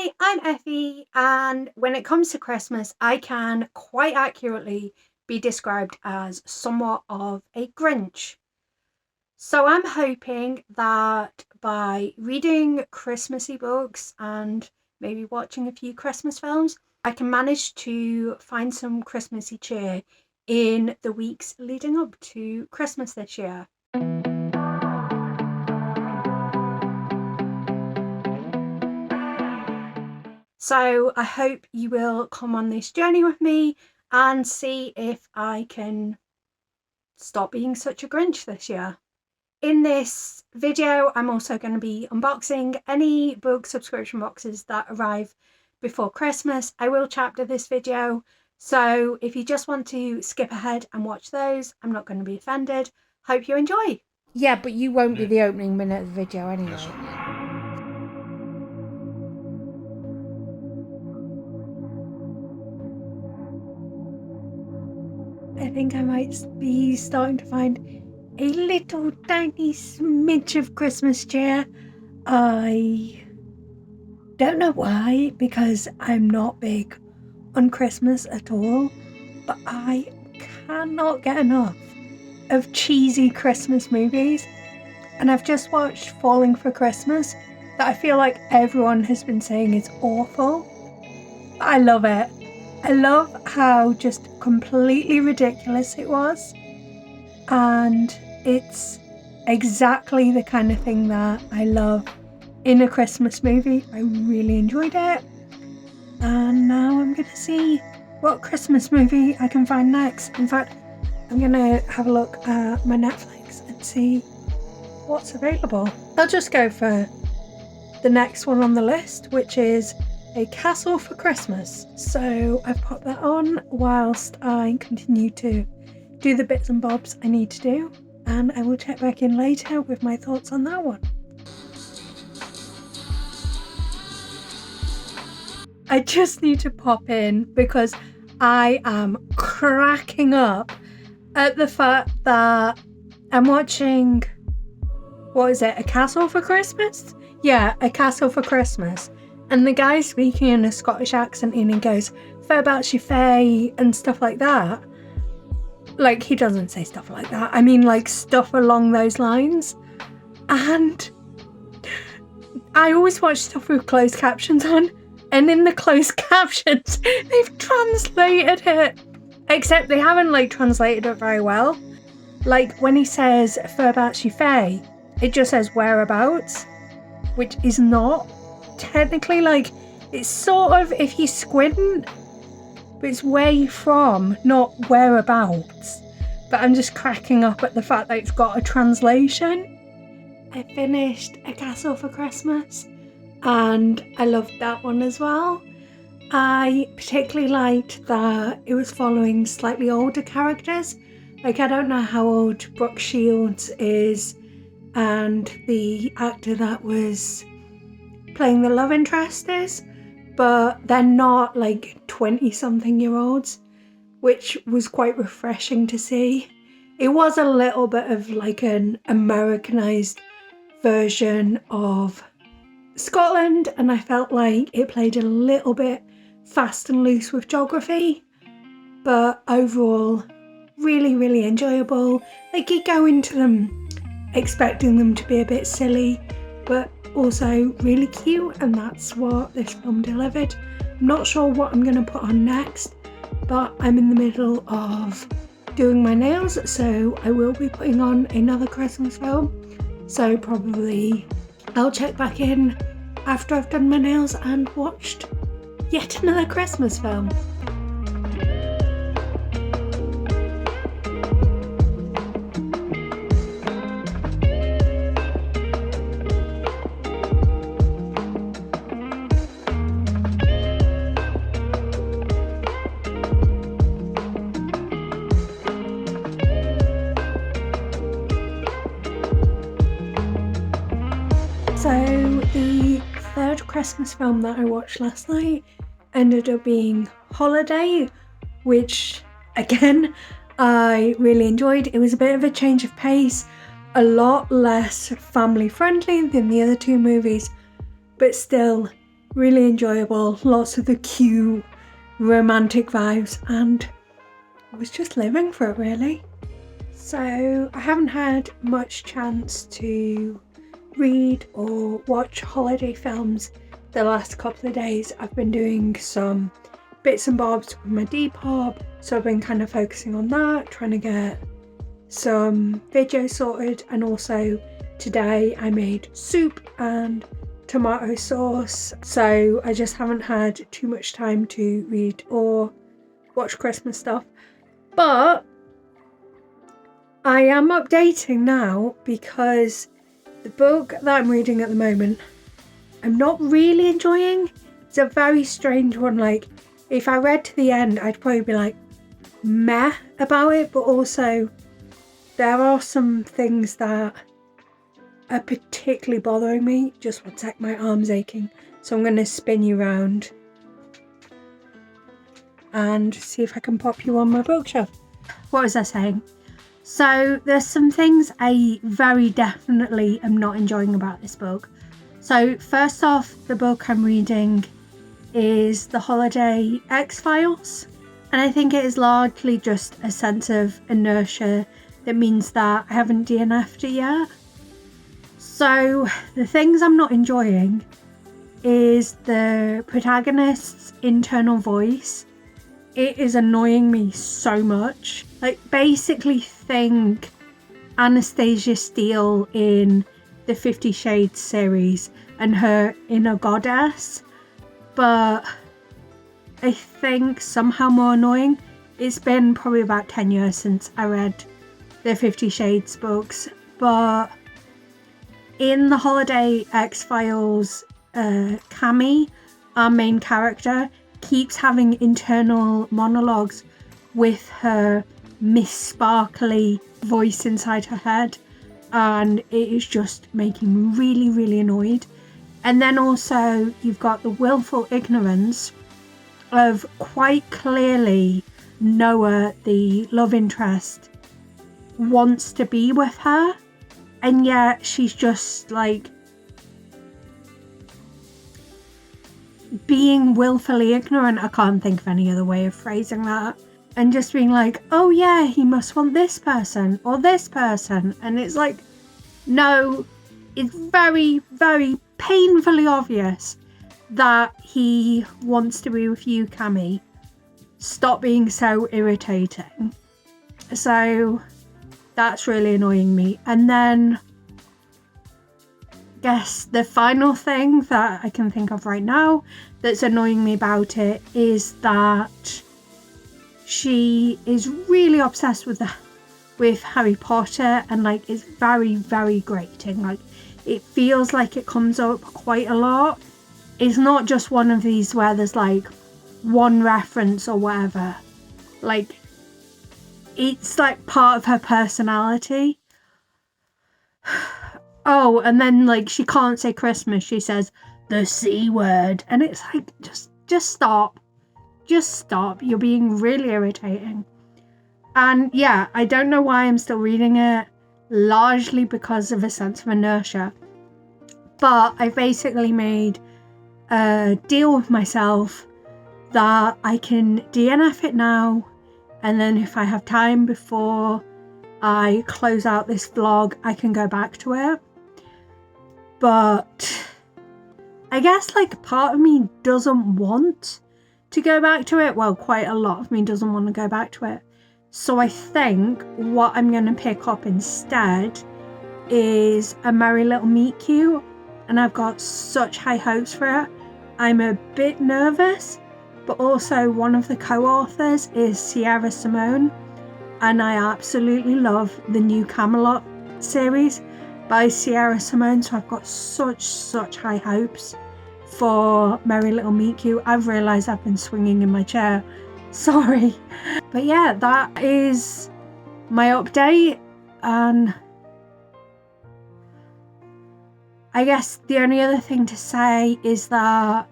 Hi, I'm Effie, and when it comes to Christmas, I can quite accurately be described as somewhat of a Grinch. So I'm hoping that by reading Christmassy books and maybe watching a few Christmas films, I can manage to find some Christmassy cheer in the weeks leading up to Christmas this year. So I hope you will come on this journey with me and see if I can stop being such a Grinch this year. In this video, I'm also going to be unboxing any book subscription boxes that arrive before Christmas. I will chapter this video, so if you just want to skip ahead and watch those, I'm not going to be offended. Hope you enjoy. Yeah, but you won't be the opening minute of the video anyway. I think I might be starting to find a little tiny smidge of Christmas cheer. I don't know why, because I'm not big on Christmas at all, but I cannot get enough of cheesy Christmas movies. And I've just watched Falling for Christmas, that I feel like everyone has been saying is awful. I love it. I love how just completely ridiculous it was. And it's exactly the kind of thing that I love in a Christmas movie. I really enjoyed it. And now I'm going to see what Christmas movie I can find next. In fact, I'm going to have a look at my Netflix and see what's available. I'll just go for the next one on the list, which is A Castle for Christmas. So I've popped that on whilst I continue to do the bits and bobs I need to do, and I will check back in later with my thoughts on that one. I just need to pop in because I am cracking up at the fact that I'm watching, what is it, A Castle for Christmas? Yeah, A Castle for Christmas. And the guy's speaking in a Scottish accent and he goes, "Whereabouts you fae," and stuff like that. Like, he doesn't say stuff like that. I mean, like, stuff along those lines. And I always watch stuff with closed captions on. And in the closed captions, they've translated it. Except they haven't, like, translated it very well. Like, when he says, "Whereabouts you fae," it just says "whereabouts," which is not technically, like, it's sort of, if you squint, but it's "where you from," not "whereabouts." But I'm just cracking up at the fact that it's got a translation. I finished A Castle for Christmas and I loved that one as well. I particularly liked that it was following slightly older characters. Like, I don't know how old Brooke Shields is, and the actor that was playing the love interest is, but they're not like 20-something-year-olds, which was quite refreshing to see. It was a little bit of like an Americanized version of Scotland, and I felt like it played a little bit fast and loose with geography, but overall really enjoyable. Like, you go into them expecting them to be a bit silly, but also really cute, and that's what this film delivered. I'm not sure what I'm going to put on next, but I'm in the middle of doing my nails, so I will be putting on another Christmas film. So probably I'll check back in after I've done my nails and watched yet another Christmas film. So the third Christmas film that I watched last night ended up being Holidate, which again I really enjoyed. It was a bit of a change of pace, a lot less family friendly than the other two movies, but still really enjoyable, lots of the cute romantic vibes, and I was just living for it really. So I haven't had much chance to read or watch holiday films the last couple of days. I've been doing some bits and bobs with my Depop, so I've been kind of focusing on that, trying to get some videos sorted, and also today I made soup and tomato sauce, so I just haven't had too much time to read or watch Christmas stuff. But I am updating now because the book that I'm reading at the moment I'm not really enjoying. It's a very strange one. Like, if I read to the end I'd probably be like meh about it, but also there are some things that are particularly bothering me. Just one sec, my arm's aching, so I'm going to spin you around and see if I can pop you on my bookshelf. What was I saying? So there's some things I very definitely am not enjoying about this book. So first off, the book I'm reading is The Holiday X-Files, and I think it is largely just a sense of inertia that means that I haven't DNF'd it yet. So the things I'm not enjoying is the protagonist's internal voice. It is annoying me so much. Like, basically think Anastasia Steele in the 50 Shades series and her inner goddess, but I think somehow more annoying. It's been probably about 10 years since I read the 50 Shades books, but in the Holiday X-Files, Cammy, our main character, keeps having internal monologues with her Miss Sparkly voice inside her head, and it is just making me really, really annoyed. And then also you've got the willful ignorance of quite clearly Noah, the love interest, wants to be with her, and yet she's just like being willfully ignorant. I can't think of any other way of phrasing that. And just being like, oh yeah, he must want this person or this person. And it's like, no, it's very, very painfully obvious that he wants to be with you, Cammy. Stop being so irritating. So that's really annoying me. And then I guess the final thing that I can think of right now that's annoying me about it is that she is really obsessed with Harry Potter, and like it's very, very grating. Like, it feels like it comes up quite a lot. It's not just one of these where there's like one reference or whatever. Like, it's like part of her personality. Oh, and then like she can't say Christmas, she says the C word, and it's like, just stop. Just stop. You're being really irritating. And yeah, I don't know why I'm still reading it, largely because of a sense of inertia. But I basically made a deal with myself that I can DNF it now, and then if I have time before I close out this vlog, I can go back to it. But I guess like part of me doesn't want to go back to it. Well, quite a lot of me doesn't want to go back to it. So I think what I'm going to pick up instead is A Merry Little Meet Cute, and I've got such high hopes for it. I'm a bit nervous, but also one of the co-authors is Sierra Simone, and I absolutely love the new Camelot series by Sierra Simone, so I've got such high hopes for Merry Little Meet Cute. I've realised I've been swinging in my chair. Sorry. But yeah, that is my update, and I guess the only other thing to say is that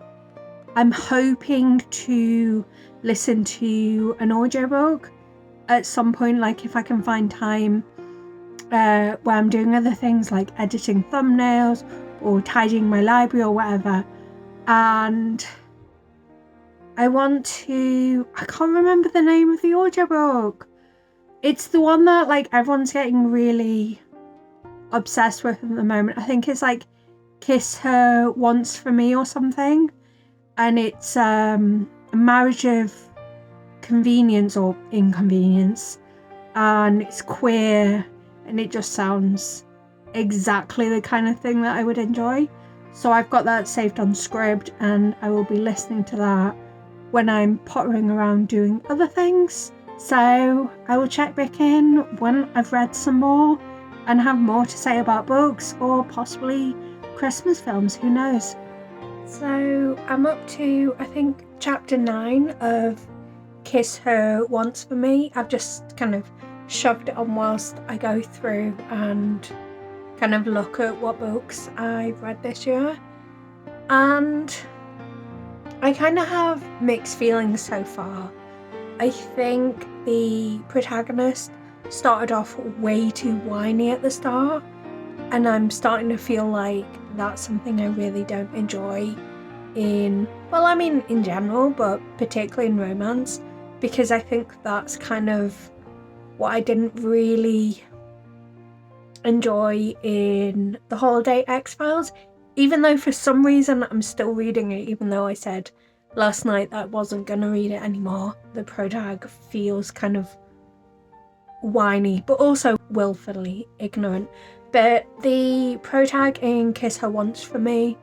I'm hoping to listen to an audiobook at some point, like if I can find time where I'm doing other things like editing thumbnails or tidying my library or whatever. and I can't remember the name of the audiobook. It's the one that like everyone's getting really obsessed with at the moment. I think it's like Kiss Her Once for Me or something. And it's a marriage of convenience or inconvenience. And it's queer, and it just sounds exactly the kind of thing that I would enjoy. So I've got that saved on Scribd, and I will be listening to that when I'm pottering around doing other things. So I will check back in when I've read some more and have more to say about books or possibly Christmas films, who knows. So I'm up to, I think, chapter 9 of Kiss Her Once for Me. I've just kind of shoved it on whilst I go through and kind of look at what books I've read this year. And I kind of have mixed feelings so far. I think the protagonist started off way too whiny at the start, and I'm starting to feel like that's something I really don't enjoy in general, but particularly in romance, because I think that's kind of what I didn't really enjoy in the Holidate X-Files, even though for some reason I'm still reading it, even though I said last night that I wasn't going to read it anymore. The protag feels kind of whiny, but also willfully ignorant. But the protag in Kiss Her Once for Me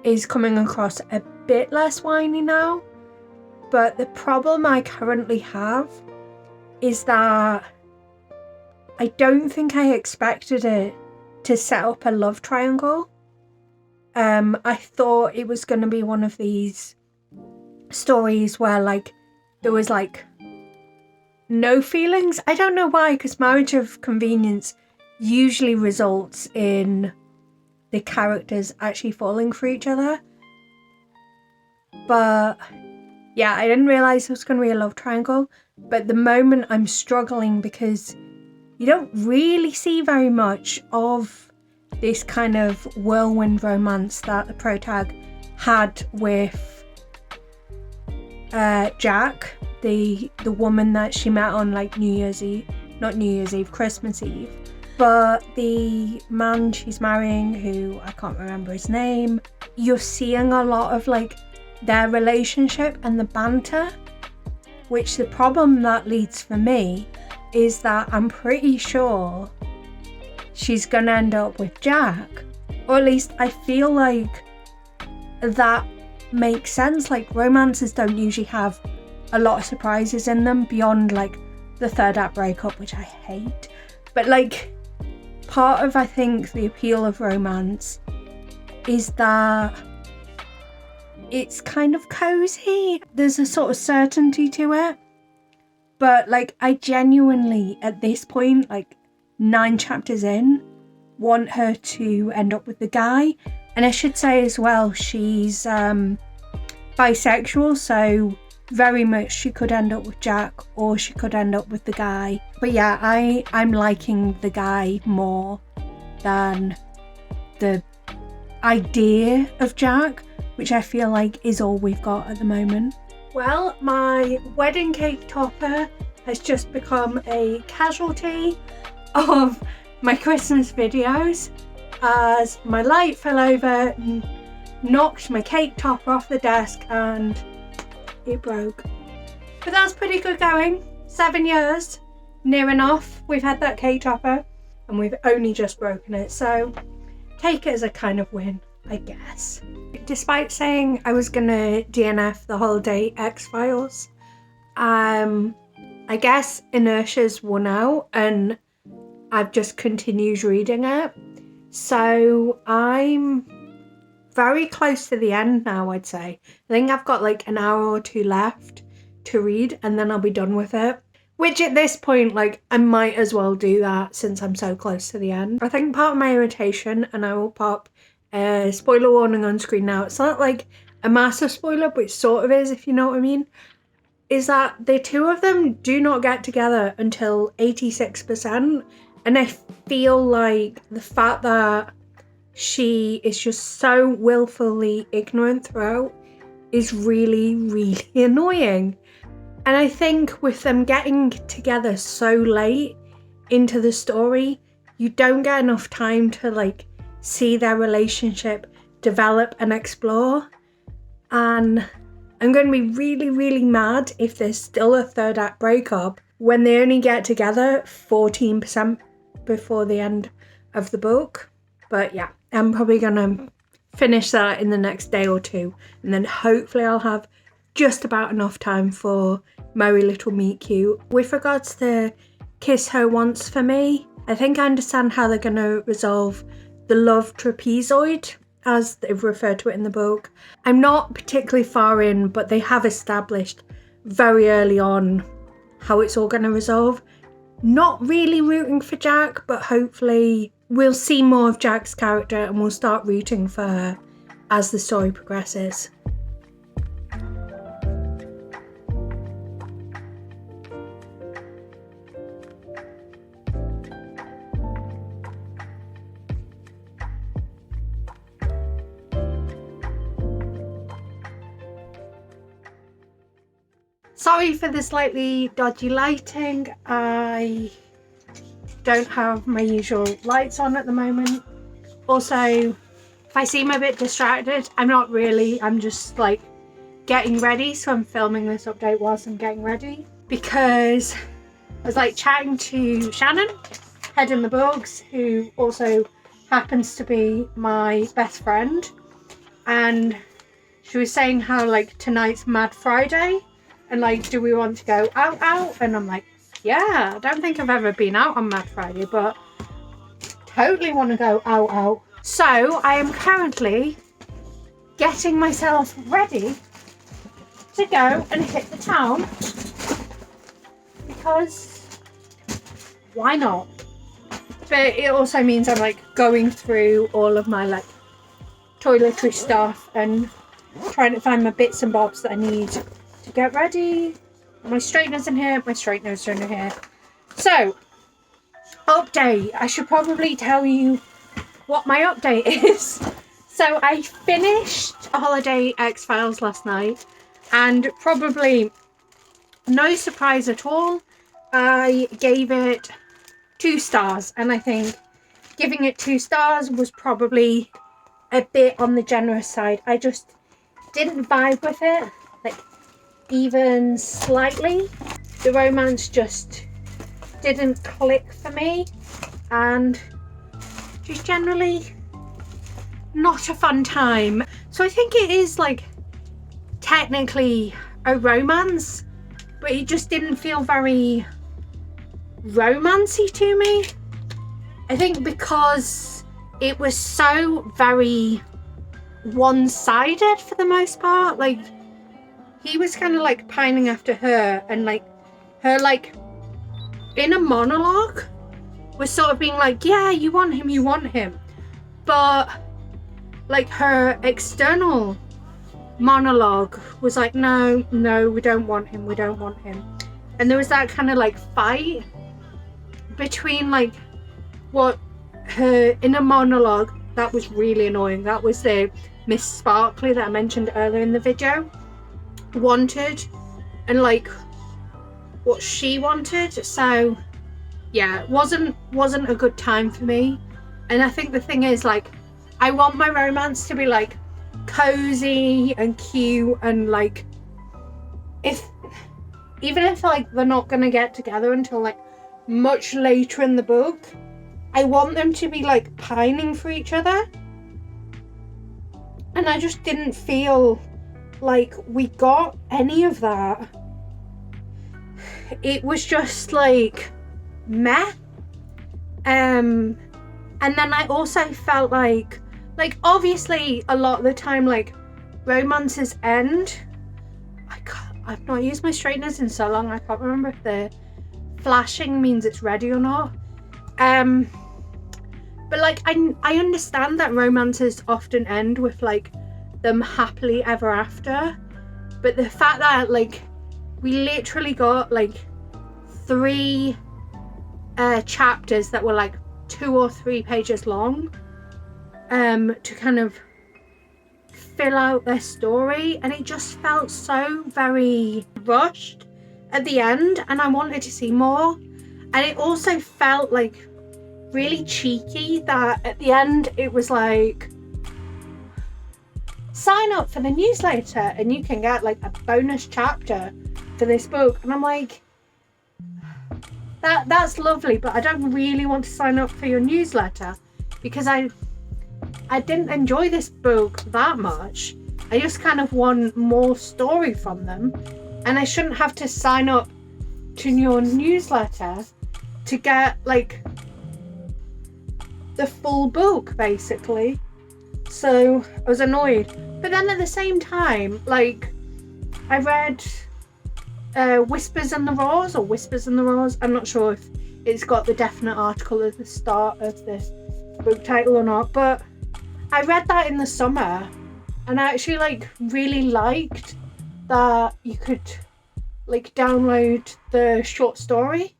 is coming across a bit less whiny now. But the problem I currently have is that I don't think I expected it to set up a love triangle. I thought it was going to be one of these stories where like there was like no feelings. I don't know why, because marriage of convenience usually results in the characters actually falling for each other. But yeah, I didn't realise it was going to be a love triangle. But at the moment I'm struggling because you don't really see very much of this kind of whirlwind romance that the protag had with Jack, the woman that she met on like Christmas Eve. But the man she's marrying, who I can't remember his name, you're seeing a lot of like their relationship and the banter, which the problem that leads for me is that I'm pretty sure she's gonna end up with Jack, or at least I feel like that makes sense. Like romances don't usually have a lot of surprises in them beyond like the third act breakup, which I hate. But like part of I think the appeal of romance is that it's kind of cozy. There's a sort of certainty to it. But like I genuinely at this point, like 9 chapters in, want her to end up with the guy. And I should say as well, she's bisexual, so very much she could end up with Jack or she could end up with the guy. But yeah, I'm liking the guy more than the idea of Jack, which I feel like is all we've got at the moment. Well, my wedding cake topper has just become a casualty of my Christmas videos as my light fell over, knocked my cake topper off the desk and it broke. But that's pretty good going. 7 years, near enough, we've had that cake topper and we've only just broken it, so take it as a kind of win, I guess. Despite saying I was gonna DNF the Holidate X-Files, I guess inertia's won out and I've just continued reading it. So I'm very close to the end now, I'd say. I think I've got like an hour or 2 left to read and then I'll be done with it. Which at this point, like, I might as well do that since I'm so close to the end. I think part of my irritation, and I will pop a spoiler warning on screen now, it's not like a massive spoiler, but it sort of is, if you know what I mean, is that the two of them do not get together until 86%. And I feel like the fact that she is just so willfully ignorant throughout is really, really annoying. And I think with them getting together so late into the story, you don't get enough time to like see their relationship develop and explore. And I'm going to be really, really mad if there's still a third act breakup when they only get together 14% before the end of the book. But yeah, I'm probably going to finish that in the next day or two, and then hopefully I'll have just about enough time for Merry Little Meet Cute. With regards to Kiss Her Once for me, I think I understand how they're going to resolve the love trapezoid, as they've referred to it in the book. I'm not particularly far in, but they have established very early on how it's all going to resolve. Not really rooting for Jack, but hopefully we'll see more of Jack's character and we'll start rooting for her as the story progresses. Sorry for the slightly dodgy lighting. I don't have my usual lights on at the moment. Also, if I seem a bit distracted, I'm not really. I'm just like getting ready. So I'm filming this update whilst I'm getting ready, because I was like chatting to Shannon, head in the books, who also happens to be my best friend. And she was saying how like tonight's Mad Friday. And like, do we want to go out? And I'm like, yeah, I don't think I've ever been out on Mad Friday, but totally want to go out. So I am currently getting myself ready to go and hit the town, because why not? But it also means I'm like going through all of my like toiletry stuff and trying to find my bits and bobs that I need to get ready. My straightener's in here, my straightener's in here. So, update. I should probably tell you what my update is. So I finished Holiday X-Files last night, and probably no surprise at all, I gave it 2 stars, and I think giving it 2 stars was probably a bit on the generous side. I just didn't vibe with it, like even slightly. The romance just didn't click for me, and just generally not a fun time. So I think it is like technically a romance, but it just didn't feel very romancy to me. I think because it was so very one-sided for the most part. Like, he was kind of like pining after her, and like her like inner monologue was sort of being like, yeah, you want him, but like her external monologue was like, no, we don't want him. And there was that kind of like fight between like what her inner monologue, that was really annoying, that was the Miss Sparkly that I mentioned earlier in the video, wanted, and like what she wanted. So yeah, it wasn't a good time for me. And I think the thing is, like, I want my romance to be like cozy and cute, and like even if like they're not gonna get together until like much later in the book, I want them to be like pining for each other. And I just didn't feel like we got any of that. It was just like meh. And then I also felt like obviously a lot of the time like romances end. I've not used my straighteners in so long, I can't remember if the flashing means it's ready or not. But like I understand that romances often end with like them happily ever after, but the fact that like we literally got like 3 chapters that were like 2 or 3 pages long, to kind of fill out their story, and it just felt so very rushed at the end, and I wanted to see more. And it also felt like really cheeky that at the end it was like, sign up for the newsletter and you can get like a bonus chapter for this book. And I'm like, that's lovely, but I don't really want to sign up for your newsletter because I didn't enjoy this book that much. I just kind of want more story from them, and I shouldn't have to sign up to your newsletter to get like the full book basically. So I was annoyed, but then at the same time, like, I read Whispers in the Roars, I'm not sure if it's got the definite article at the start of the book title or not, but I read that in the summer, and I actually like really liked that you could like download the short story.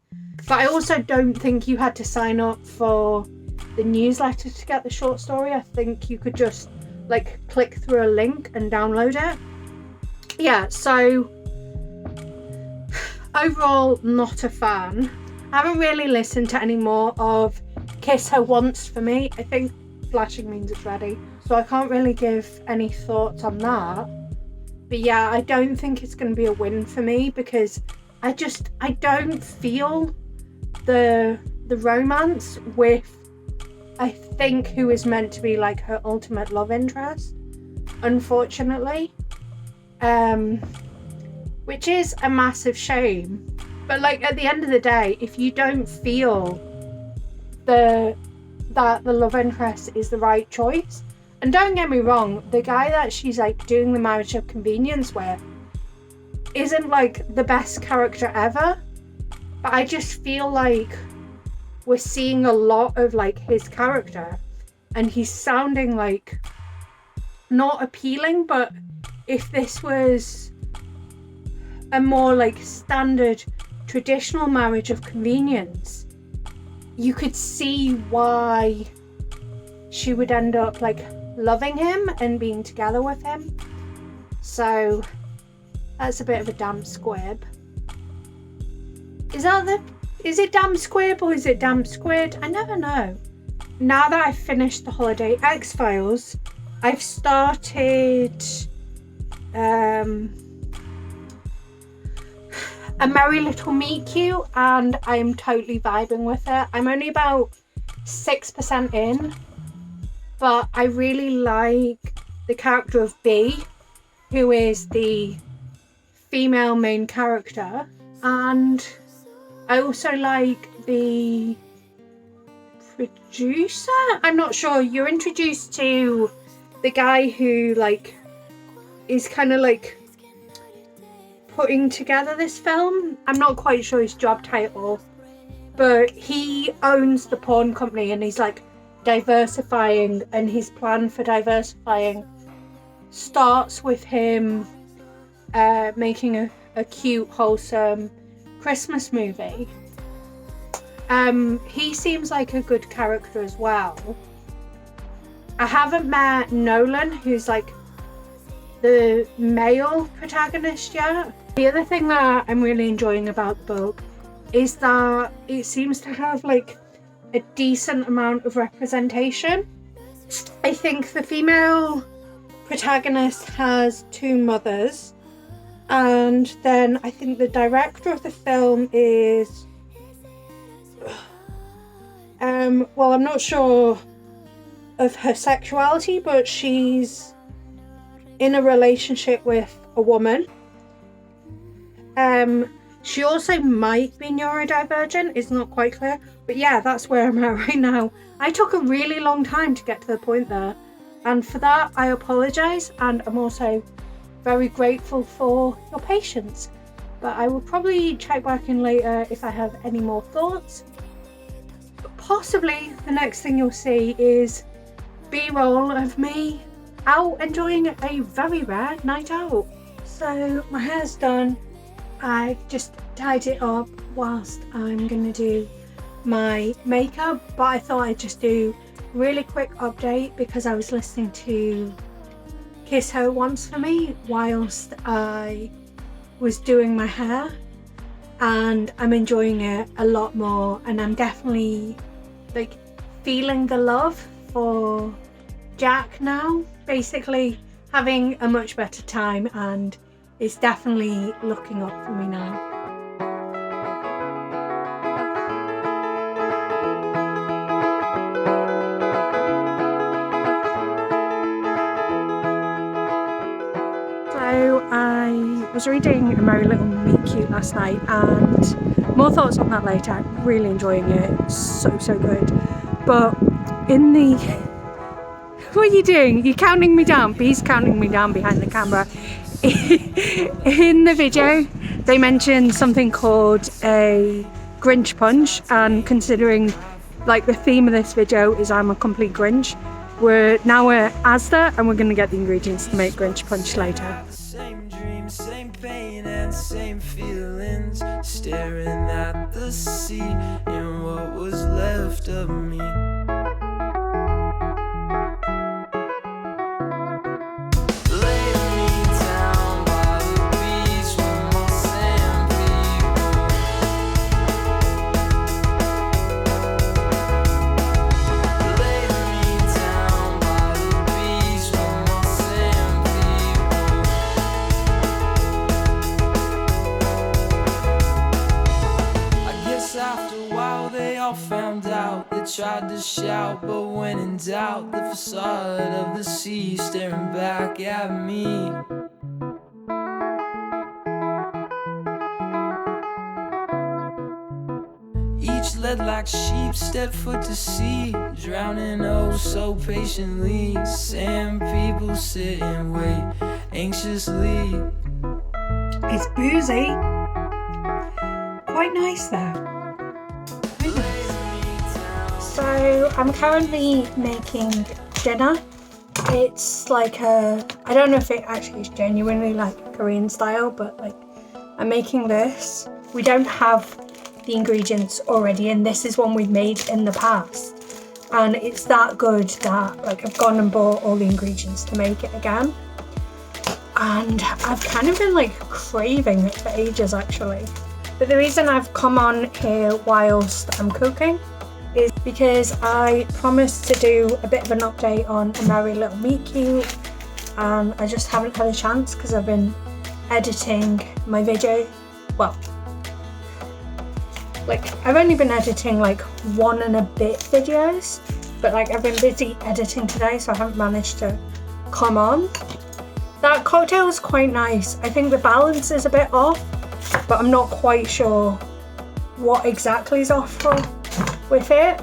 But I also don't think you had to sign up for the newsletter to get the short story. I think you could just like click through a link and download it. Yeah, so overall not a fan. I haven't really listened to any more of Kiss Her Once for me. I think flashing means it's ready, so I can't really give any thoughts on that. But yeah, I don't think it's going to be a win for me because I don't feel the romance with, I think, who is meant to be like her ultimate love interest, unfortunately, which is a massive shame. But like at the end of the day, if you don't feel that the love interest is the right choice, and don't get me wrong, the guy that she's like doing the marriage of convenience with isn't like the best character ever, but I just feel like we're seeing a lot of like his character, and he's sounding like not appealing. But if this was a more like standard traditional marriage of convenience, you could see why she would end up like loving him and being together with him. So that's a bit of a damn squib. Is it damn squib or is it damn squid? I never know. Now that I've finished the Holidate X-Files, I've started A Merry Little Meet Cute, and I'm totally vibing with it. I'm only about 6% in, but I really like the character of B, who is the female main character, and I also like the producer. I'm not sure. You're introduced to the guy who like is kind of like putting together this film. I'm not quite sure his job title, but he owns the porn company and he's like diversifying, and his plan for diversifying starts with him making a cute, wholesome Christmas movie. He seems like a good character as well. I haven't met Nolan, who's like the male protagonist yet. The other thing that I'm really enjoying about the book is that it seems to have like a decent amount of representation. I think the female protagonist has 2 mothers, and then I think the director of the film is well, I'm not sure of her sexuality, but she's in a relationship with a woman. She also might be neurodivergent, it's not quite clear, but yeah, that's where I'm at right now. I took a really long time to get to the point there, and for that I apologise, and I'm also very grateful for your patience. But I will probably check back in later if I have any more thoughts. But possibly the next thing you'll see is B-roll of me out enjoying a very rare night out. So my hair's done. I just tied it up whilst I'm gonna do my makeup, but I thought I'd just do really quick update because I was listening to Kiss Her Once for Me whilst I was doing my hair, and I'm enjoying it a lot more, and I'm definitely like feeling the love for Jack now, basically having a much better time, and it's definitely looking up for me now. So I was reading A Merry Little Meet Cute last night, and more thoughts on that later. I'm really enjoying it. So good. But in the... What are you doing? You're counting me down. B's counting me down behind the camera. In the video, they mentioned something called a Grinch punch, and considering like the theme of this video is I'm a complete Grinch, we're Asda, and we're going to get the ingredients to make Grinch punch later. Same dreams, same pain and same feelings, staring at the sea and what was left of me. Found out, they tried to shout, but when in doubt, the facade of the sea staring back at me. Each led like sheep, stepped foot to sea, drowning oh so patiently. Sand people sit and wait anxiously. It's boozy. Quite nice though. So I'm currently making dinner. It's like I don't know if it actually is genuinely like Korean style, but like I'm making this. We don't have the ingredients already, and this is one we've made in the past, and it's that good that like I've gone and bought all the ingredients to make it again, and I've kind of been like craving it for ages actually. But the reason I've come on here whilst I'm cooking is because I promised to do a bit of an update on A Merry Little Meet Cute, and I just haven't had a chance because I've been editing my video. Well, like I've only been editing like 1 and a bit videos, but like I've been busy editing today, so I haven't managed to come on. That cocktail is quite nice. I think the balance is a bit off, but I'm not quite sure what exactly is off with it.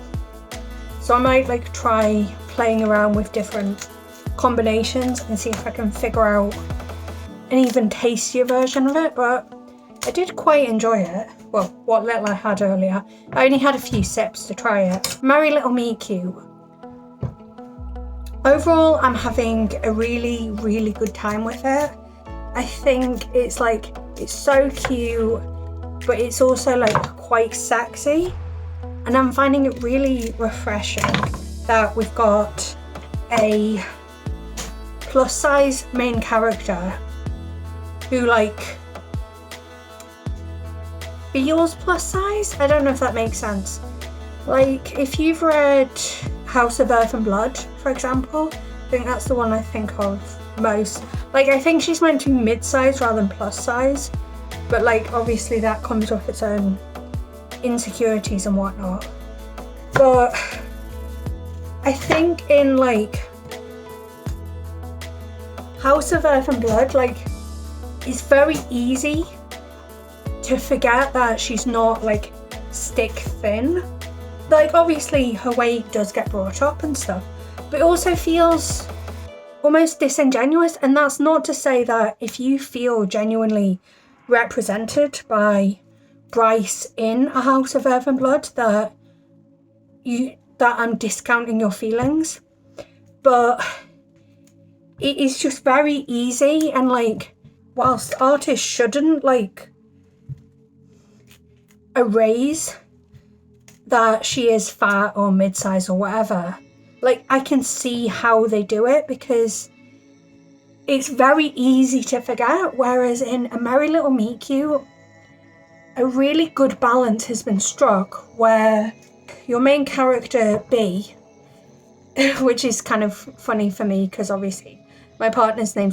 So I might like try playing around with different combinations and see if I can figure out an even tastier version of it, but I did quite enjoy it. Well, what little I had earlier. I only had a few sips to try it. Merry Little Meet Cute. Overall, I'm having a really good time with it. I think it's so cute, but it's also like quite sexy. And I'm finding it really refreshing that we've got a plus size main character who like feels plus size. I don't know if that makes sense. Like if you've read House of Earth and Blood, for example, I think that's the one I think of most. Like I think she's meant to be mid-size rather than plus size, but like obviously that comes with its own insecurities and whatnot. But I think in like House of Earth and Blood, like it's very easy to forget that she's not like stick thin. Like obviously her weight does get brought up and stuff, but it also feels almost disingenuous. And that's not to say that if you feel genuinely represented by Bryce in A House of Earth and Blood that I'm discounting your feelings, but it is just very easy. And like whilst artists shouldn't like erase that she is fat or mid-size or whatever, like, I can see how they do it, because it's very easy to forget, whereas in A Merry Little Meet Cute, a really good balance has been struck where your main character, B, which is kind of funny for me because obviously my partner's name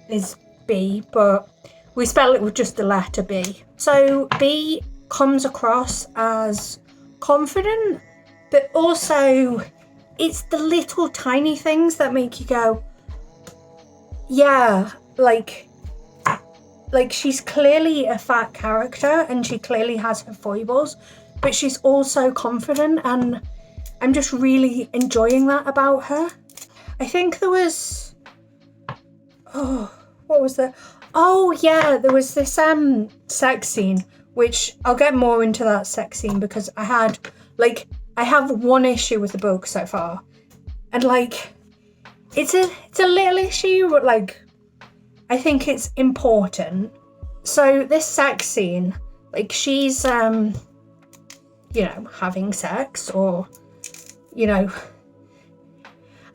is B, but we spell it with just the letter B. So B comes across as confident, but also it's the little tiny things that make you go, yeah, like she's clearly a fat character and she clearly has her foibles, but she's also confident, and I'm just really enjoying that about her. I think there was, what was that? Oh yeah, there was this sex scene, which I'll get more into that sex scene because I have one issue with the book so far, and like it's a little issue, but like I think it's important. So this sex scene, like she's having sex, or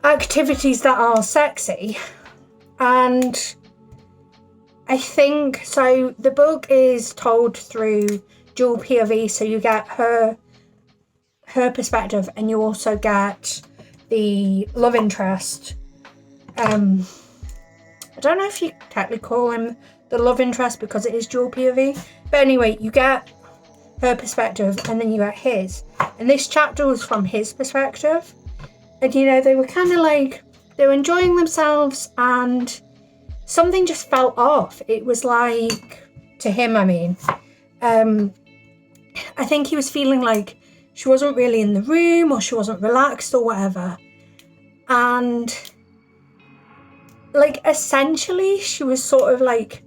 activities that are sexy, and I think so the book is told through dual POV, so you get her perspective and you also get the love interest. I don't know if you technically call him the love interest because it is dual POV, but anyway, you get her perspective and then you get his, and this chapter was from his perspective, and they were kind of like, they were enjoying themselves and something just felt off. It was like, to him, I mean, I think he was feeling like she wasn't really in the room, or she wasn't relaxed or whatever, and like essentially she was sort of like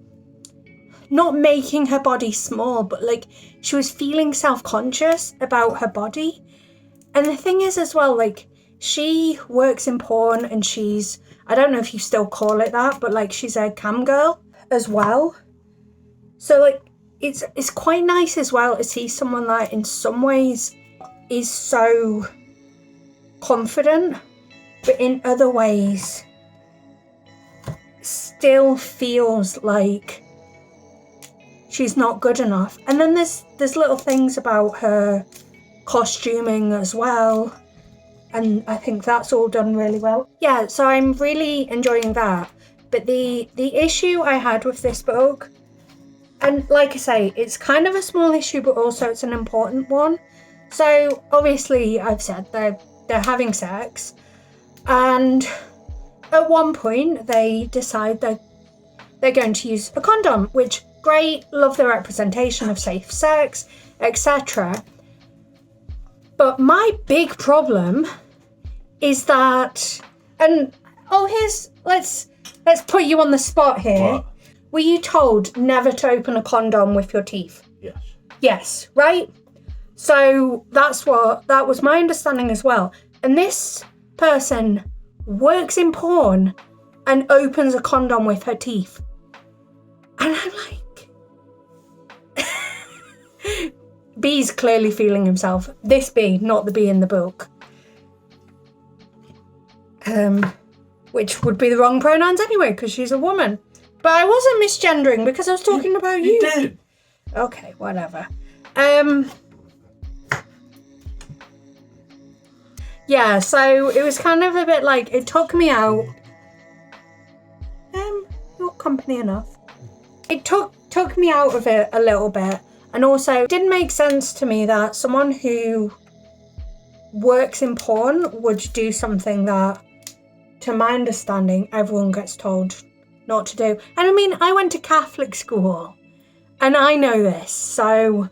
not making her body small, but like she was feeling self-conscious about her body. And the thing is as well, like she works in porn and she's, I don't know if you still call it that, but like she's a cam girl as well. So like it's quite nice as well to see someone that in some ways is so confident, but in other ways still feels like she's not good enough. And then there's little things about her costuming as well, and I think that's all done really well. Yeah, so I'm really enjoying that. But the issue I had with this book, and like I say, it's kind of a small issue, but also it's an important one. So obviously I've said they're having sex, and at one point they decide that they're going to use a condom, which great, love the representation of safe sex, etc. But my big problem is that, and let's put you on the spot here. What? Were you told never to open a condom with your teeth? Yes. Yes, right? So that was my understanding as well. And this person works in porn and opens a condom with her teeth. And I'm like, B's clearly feeling himself. This B, not the B in the book. Which would be the wrong pronouns anyway, because she's a woman. But I wasn't misgendering because I was talking about you. You did. Okay, whatever. Yeah, so it was kind of a bit like, it took me out. Not company enough. It took me out of it a little bit. And also, it didn't make sense to me that someone who works in porn would do something that, to my understanding, everyone gets told not to do. And I mean, I went to Catholic school and I know this. So,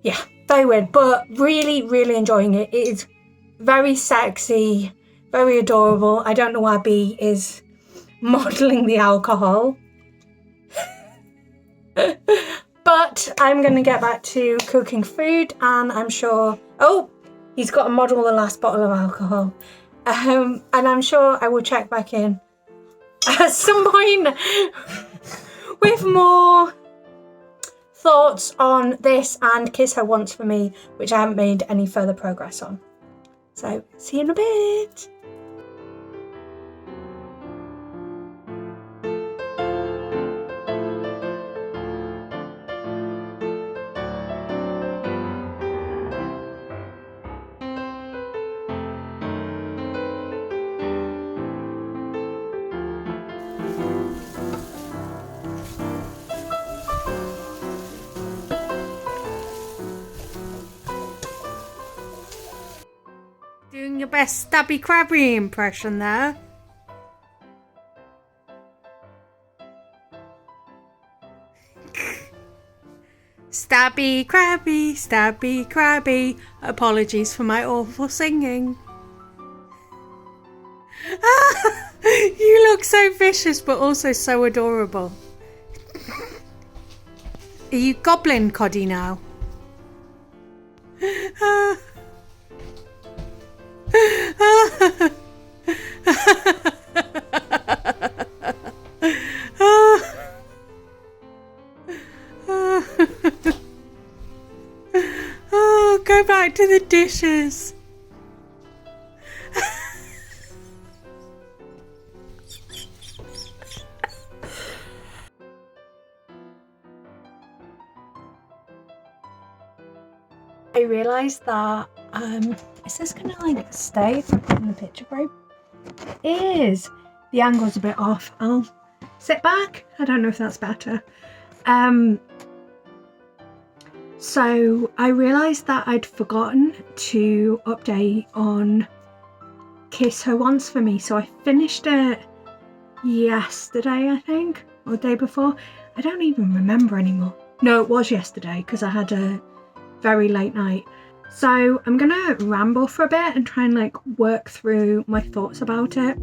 yeah, very weird. But really, really enjoying it. It is very sexy, very adorable. I don't know why B is modelling the alcohol. But I'm going to get back to cooking food, and I'm sure... Oh, he's got to model the last bottle of alcohol. And I'm sure I will check back in at some point with more thoughts on this and Kiss Her Once for Me, which I haven't made any further progress on. So, see you in a bit. Doing your best Stabby Crabby impression there. Stabby Crabby. Apologies for my awful singing. You look so vicious but also so adorable. Are you Goblin Coddy now? Oh, go back to the dishes. I realised that, is this gonna like stay if I put in the picture frame? It is. The angle's a bit off. I'll sit back. I don't know if that's better. So I realised that I'd forgotten to update on Kiss Her Once for Me. So I finished it yesterday, I think, or the day before. I don't even remember anymore. No, it was yesterday because I had a very late night. So I'm gonna ramble for a bit and try and like work through my thoughts about it.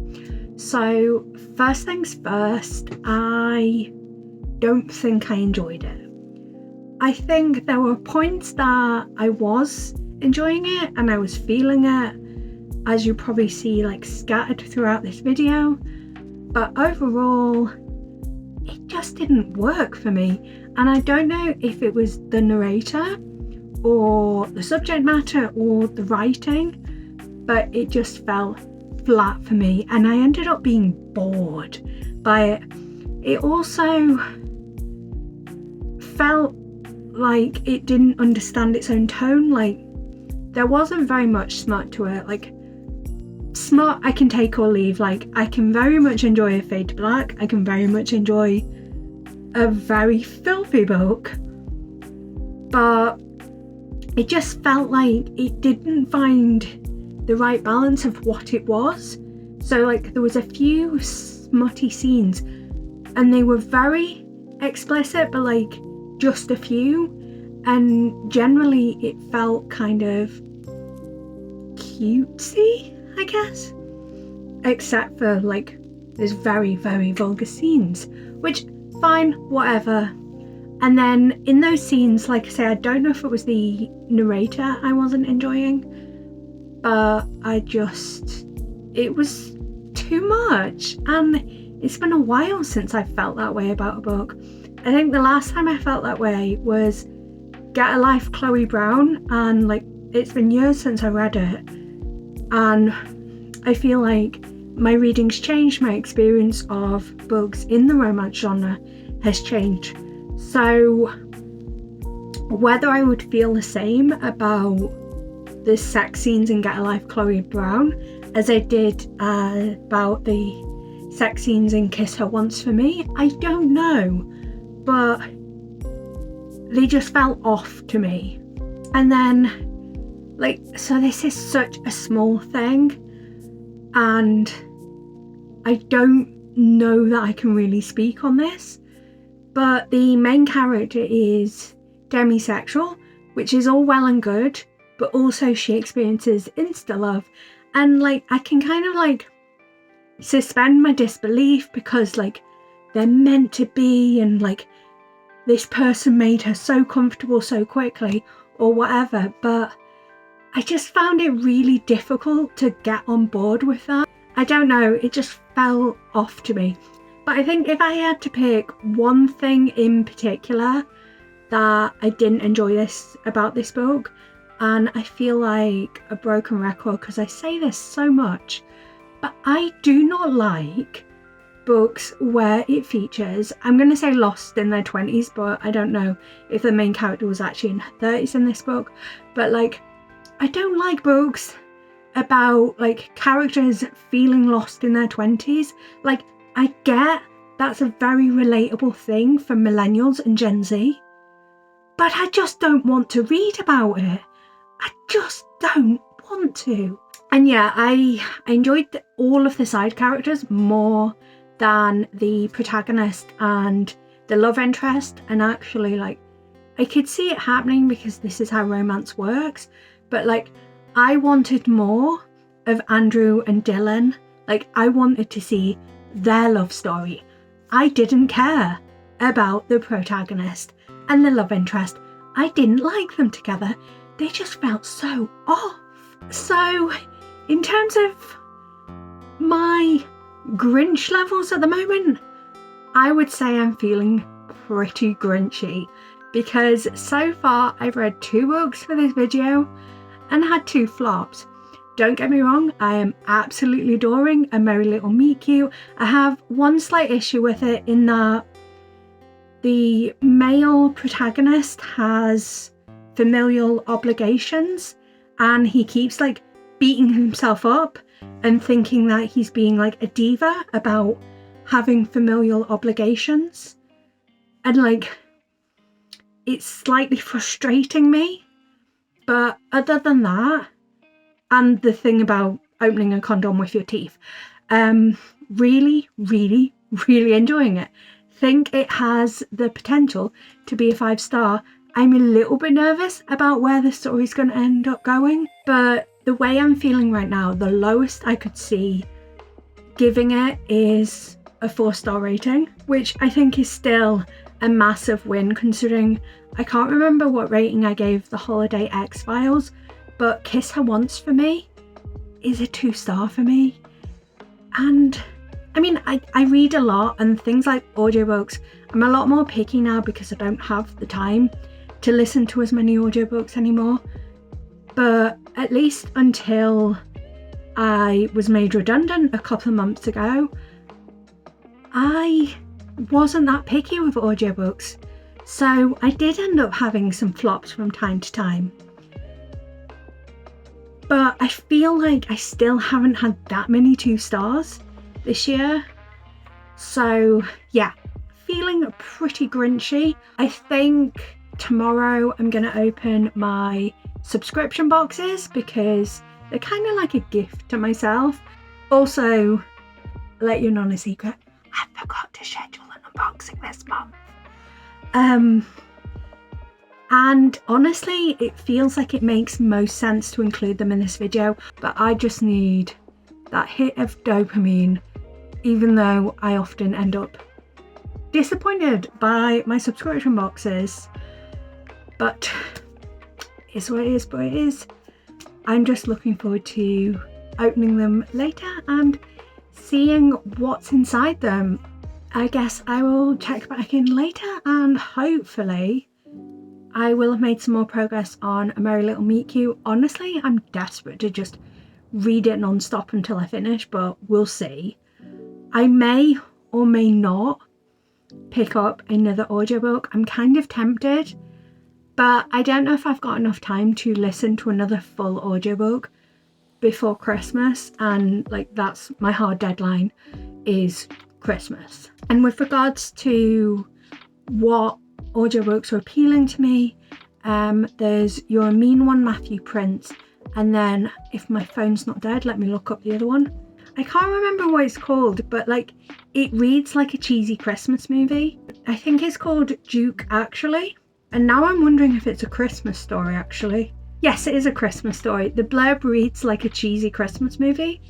So first things first, I don't think I enjoyed it. I think there were points that I was enjoying it and I was feeling it, as you probably see like scattered throughout this video, but overall it just didn't work for me. And I don't know if it was the narrator or the subject matter or the writing, but it just fell flat for me and I ended up being bored by it. It also felt like it didn't understand its own tone. Like there wasn't very much smut to it. Like smut I can take or leave. Like I can very much enjoy a Fade to Black, I can very much enjoy a very filthy book, but it just felt like it didn't find the right balance of what it was. So like there was a few smutty scenes and they were very explicit, but like just a few, and generally it felt kind of cutesy, I guess, except for like there's very, very vulgar scenes, which fine, whatever. And then in those scenes, like I say, I don't know if it was the narrator I wasn't enjoying, but it was too much. And it's been a while since I felt that way about a book. I think the last time I felt that way was Get a Life, Chloe Brown, and like it's been years since I read it. And I feel like my reading's changed, my experience of books in the romance genre has changed. So whether I would feel the same about the sex scenes in Get a Life, Chloe Brown as I did about the sex scenes in Kiss Her Once for Me, I don't know, but they just felt off to me. And then like, so this is such a small thing and I don't know that I can really speak on this, but the main character is demisexual, which is all well and good, but also she experiences insta-love, and like I can kind of like suspend my disbelief because like they're meant to be, and like this person made her so comfortable so quickly or whatever, but I just found it really difficult to get on board with that. I don't know, it just fell off to me. But I think if I had to pick one thing in particular that I didn't enjoy about this book, and I feel like a broken record because I say this so much, but I do not like books where it features, I'm going to say lost in their 20s, but I don't know if the main character was actually in her 30s in this book, but like, I don't like books about like characters feeling lost in their 20s. Like, I get that's a very relatable thing for millennials and Gen Z, but I just don't want to read about it. I just don't want to. And yeah, I enjoyed all of the side characters more than the protagonist and the love interest, and actually like I could see it happening because this is how romance works, but like I wanted more of Andrew and Dylan. Like, I wanted to see their love story. I didn't care about the protagonist and the love interest. I didn't like them together. They just felt so off. So in terms of my Grinch levels at the moment, I would say I'm feeling pretty Grinchy, because so far I've read 2 books for this video and had 2 flops. Don't get me wrong, I am absolutely adoring A Merry Little Meet Cute. I have one slight issue with it in that the male protagonist has familial obligations and he keeps like beating himself up and thinking that he's being like a diva about having familial obligations, and like it's slightly frustrating me. But other than that, and the thing about opening a condom with your teeth, really enjoying it. Think it has the potential to be a 5-star. I'm a little bit nervous about where the story's going to end up going, but the way I'm feeling right now, the lowest I could see giving it is a 4-star rating, which I think is still a massive win, considering I can't remember what rating I gave the Holiday X-Files, but Kiss Her Once for me is a 2-star for me. And I mean, I read a lot, and things like audiobooks, I'm a lot more picky now because I don't have the time to listen to as many audiobooks anymore. But at least until I was made redundant a couple of months ago, I wasn't that picky with audiobooks. So I did end up having some flops from time to time. But I feel like I still haven't had that many 2-stars this year. So yeah, feeling pretty Grinchy. I think tomorrow I'm going to open my subscription boxes because they're kind of like a gift to myself. Also, I'll let you in on a secret, I forgot to schedule an unboxing this month. And honestly, it feels like it makes most sense to include them in this video, but I just need that hit of dopamine, even though I often end up disappointed by my subscription boxes. But it's what it is, but it is. I'm just looking forward to opening them later and seeing what's inside them. I guess I will check back in later, and hopefully I will have made some more progress on A Merry Little Meet Cute. Honestly, I'm desperate to just read it non-stop until I finish, but we'll see. I may or may not pick up another audiobook. I'm kind of tempted, but I don't know if I've got enough time to listen to another full audiobook before Christmas, and like that's my hard deadline, is Christmas. And with regards to what audiobooks are appealing to me, there's You're a Mean One, Matthew Prince, and then if my phone's not dead, let me look up the other one. I can't remember what it's called, but like it reads like a cheesy Christmas movie. I think it's called Duke Actually, and now I'm wondering if it's a Christmas story actually. Yes, it is a Christmas story. The blurb reads like a cheesy Christmas movie.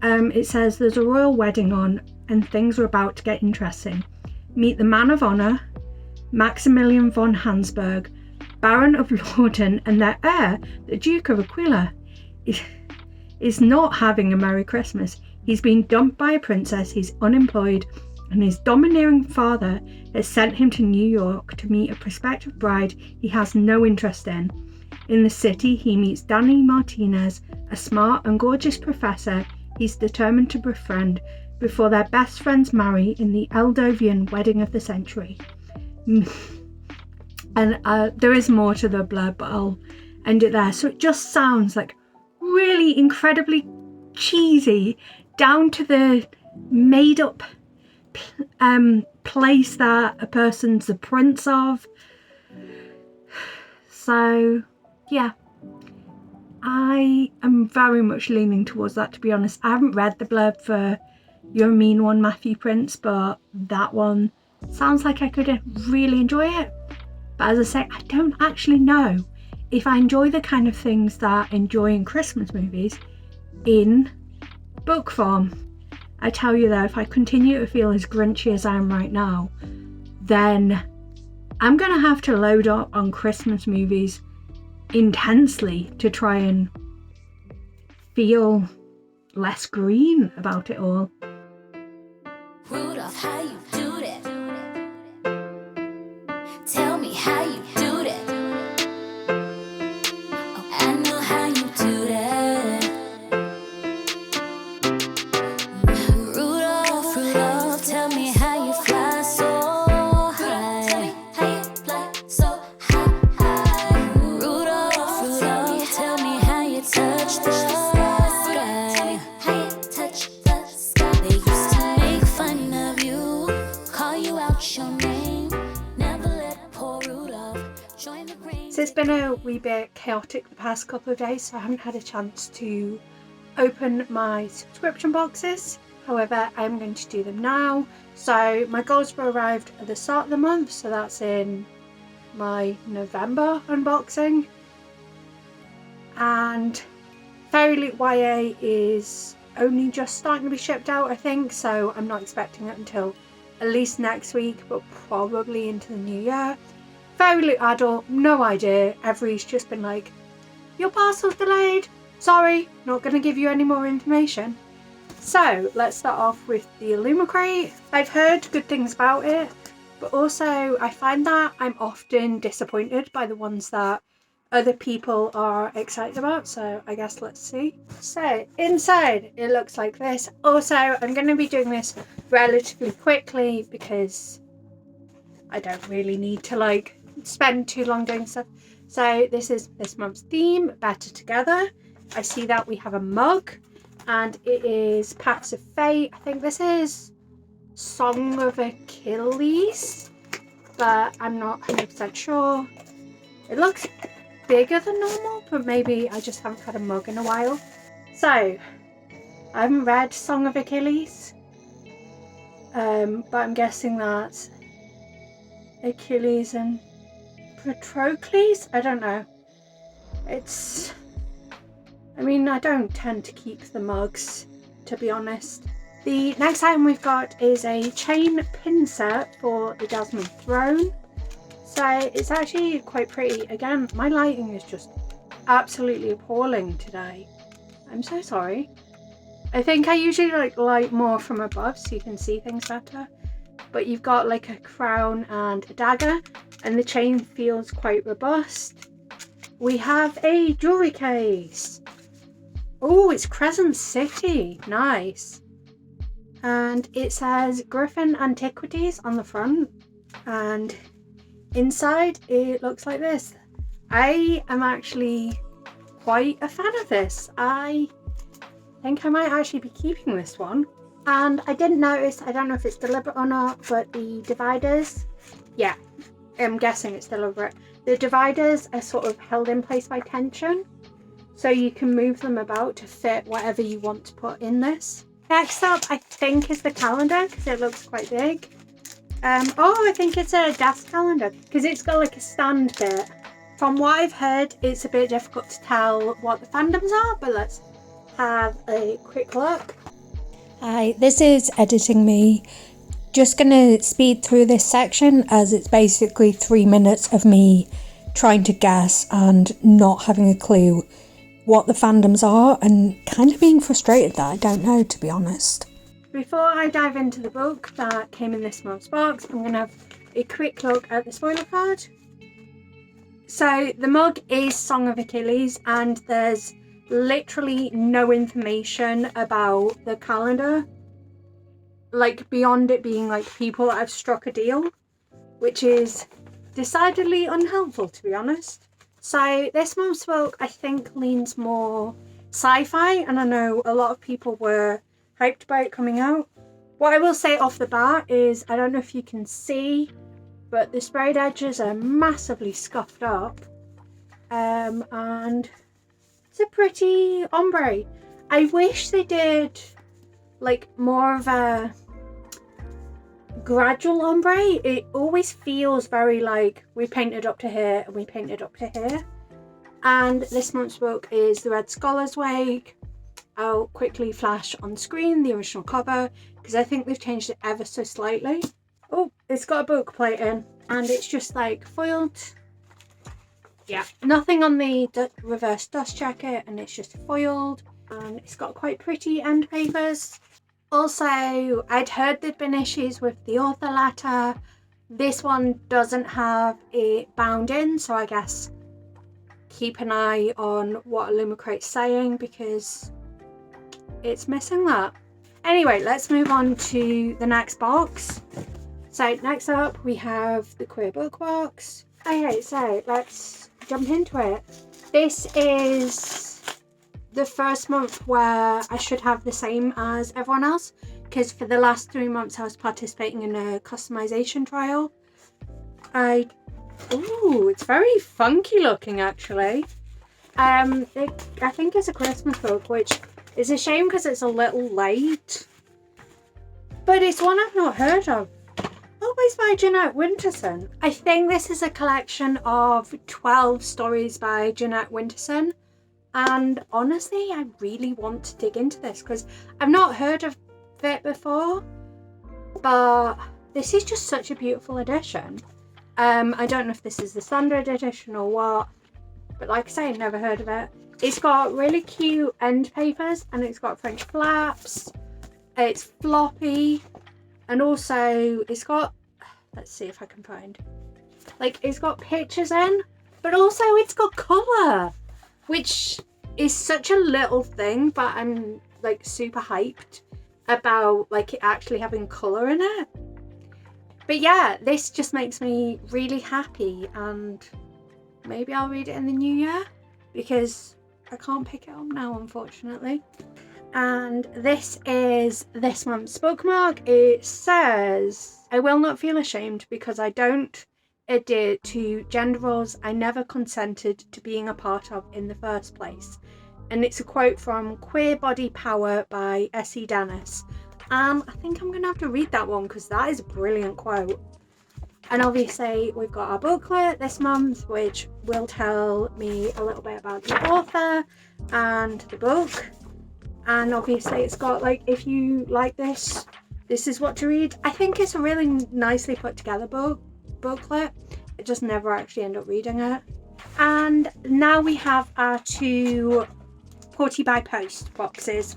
It says there's a royal wedding on and things are about to get interesting. Meet the man of honour, Maximilian von Hansberg, Baron of Lorden, and their heir, the Duke of Aquila, is not having a Merry Christmas. He's been dumped by a princess, he's unemployed, and his domineering father has sent him to New York to meet a prospective bride he has no interest in. In the city, he meets Danny Martinez, a smart and gorgeous professor he's determined to befriend before their best friends marry in the Eldovian wedding of the century. And there is more to the blurb, but I'll end it there. So it just sounds like really incredibly cheesy, down to the made up place that a person's the prince of. So yeah, I am very much leaning towards that, to be honest. I haven't read the blurb for You're a Mean One, Matthew Prince, but that one sounds like I could really enjoy it. But as I say, I don't actually know if I enjoy the kind of things that I enjoy in Christmas movies in book form. I tell you though, if I continue to feel as Grinchy as I am right now, then I'm going to have to load up on Christmas movies intensely to try and feel less green about it all. Rudolph, how you do that? Tell me how you do that. Oh, I know how you do that. Rudolph, Rudolph, tell me how you fly so high. Tell me how you fly so high. Rudolph, Rudolph, tell me how you touch the sky. How you touch the sky. They used to make fun of you, call you out your name. Never let poor Rudolph join the rain. So it's been a wee bit chaotic the past couple of days, so I haven't had a chance to open my subscription boxes. However, I'm going to do them now. So my goals were arrived at the start of the month, so that's in my November unboxing. And Fairy Loot YA is only just starting to be shipped out, I think, so I'm not expecting it until at least next week, but probably into the new year. Fairy Loot Adult, no idea. Every's just been like, your parcel's delayed. Sorry, not going to give you any more information. So let's start off with the Illumicrate. I've heard good things about it, but also I find that I'm often disappointed by the ones that other people are excited about, so I guess let's see. So inside it looks like this. Also, I'm going to be doing this relatively quickly because I don't really need to spend too long doing stuff. So this is this month's theme, Better Together. I see that we have a mug and it is Paths of Fate. I think this is Song of Achilles, but I'm not 100% sure. It looks bigger than normal, but maybe I just haven't had a mug in a while. So I haven't read Song of Achilles, but I'm guessing that's Achilles and Patroclus. I don't know. I don't tend to keep the mugs, to be honest. The next item we've got is a chain pin set for the Jasmine Throne. So it's actually quite pretty. Again, my lighting is just absolutely appalling today. I'm so sorry. I think I usually light more from above so you can see things better. But you've got like a crown and a dagger, and the chain feels quite robust. We have a jewelry case. Oh, it's Crescent City. Nice. And it says Griffin Antiquities on the front, and inside it looks like this. I am actually quite a fan of this. I think I might actually be keeping this one. And I didn't notice, I don't know if it's deliberate or not, but the dividers, yeah, I'm guessing it's deliberate. The dividers are sort of held in place by tension, so you can move them about to fit whatever you want to put in this. Next up, I think, is the calendar, because it looks quite big. I think it's a desk calendar, because it's got like a stand bit. From what I've heard, it's a bit difficult to tell what the fandoms are, but let's have a quick look. Hi, this is editing me. Just gonna speed through this section as it's basically 3 minutes of me trying to guess and not having a clue what the fandoms are and kind of being frustrated that I don't know, to be honest. Before I dive into the book that came in this month's box, I'm gonna have a quick look at the spoiler card. So the mug is Song of Achilles, and there's literally no information about the calendar, like beyond it being like people that have struck a deal, which is decidedly unhelpful, to be honest. So this month's book, I think, leans more sci-fi, and I know a lot of people were hyped about it coming out. What I will say off the bat is, I don't know if you can see, but the sprayed edges are massively scuffed up, and it's a pretty ombre. I wish they did like more of a gradual ombre. It always feels very like we painted up to here and we painted up to here. And this month's book is The Red Scholar's Wake. I'll quickly flash on screen the original cover because I think they've changed it ever so slightly. Oh, it's got a book plate in, and it's just like foiled. Yeah, nothing on the reverse dust jacket, and it's just foiled, and it's got quite pretty end papers. Also, I'd heard there'd been issues with the author letter. This one doesn't have it bound in, so I guess keep an eye on what Illumicrate's saying because it's missing that. Anyway, let's move on to the next box. So next up we have the Queer Book box. Okay, so let's jump into it. This is the first month where I should have the same as everyone else, because for the last 3 months I was participating in a customization trial. Ooh, it's very funky looking actually. I think it's a Christmas book, which is a shame because it's a little late. But it's one I've not heard of. Always by Jeanette Winterson. I think this is a collection of 12 stories by Jeanette Winterson. And honestly, I really want to dig into this because I've not heard of it before. But this is just such a beautiful edition. I don't know if this is the standard edition or what. But like I say, I've never heard of it. It's got really cute end papers and it's got French flaps. It's floppy. And also it's got, let's see if I can find, like it's got pictures in, but also it's got colour, which is such a little thing, but I'm like super hyped about like it actually having colour in it. But yeah, this just makes me really happy, and maybe I'll read it in the new year because I can't pick it up now, unfortunately. And this is this month's bookmark. It says, I will not feel ashamed because I don't adhere to gender roles I never consented to being a part of in the first place. And it's a quote from Queer Body Power by S.E. Dennis. I think I'm going to have to read that one because that is a brilliant quote. And obviously we've got our booklet this month, which will tell me a little bit about the author and the book. And obviously it's got like, if you like this, this is what to read. I think it's a really nicely put together booklet. I just never actually end up reading it. And now we have our 2 Porty by Post boxes.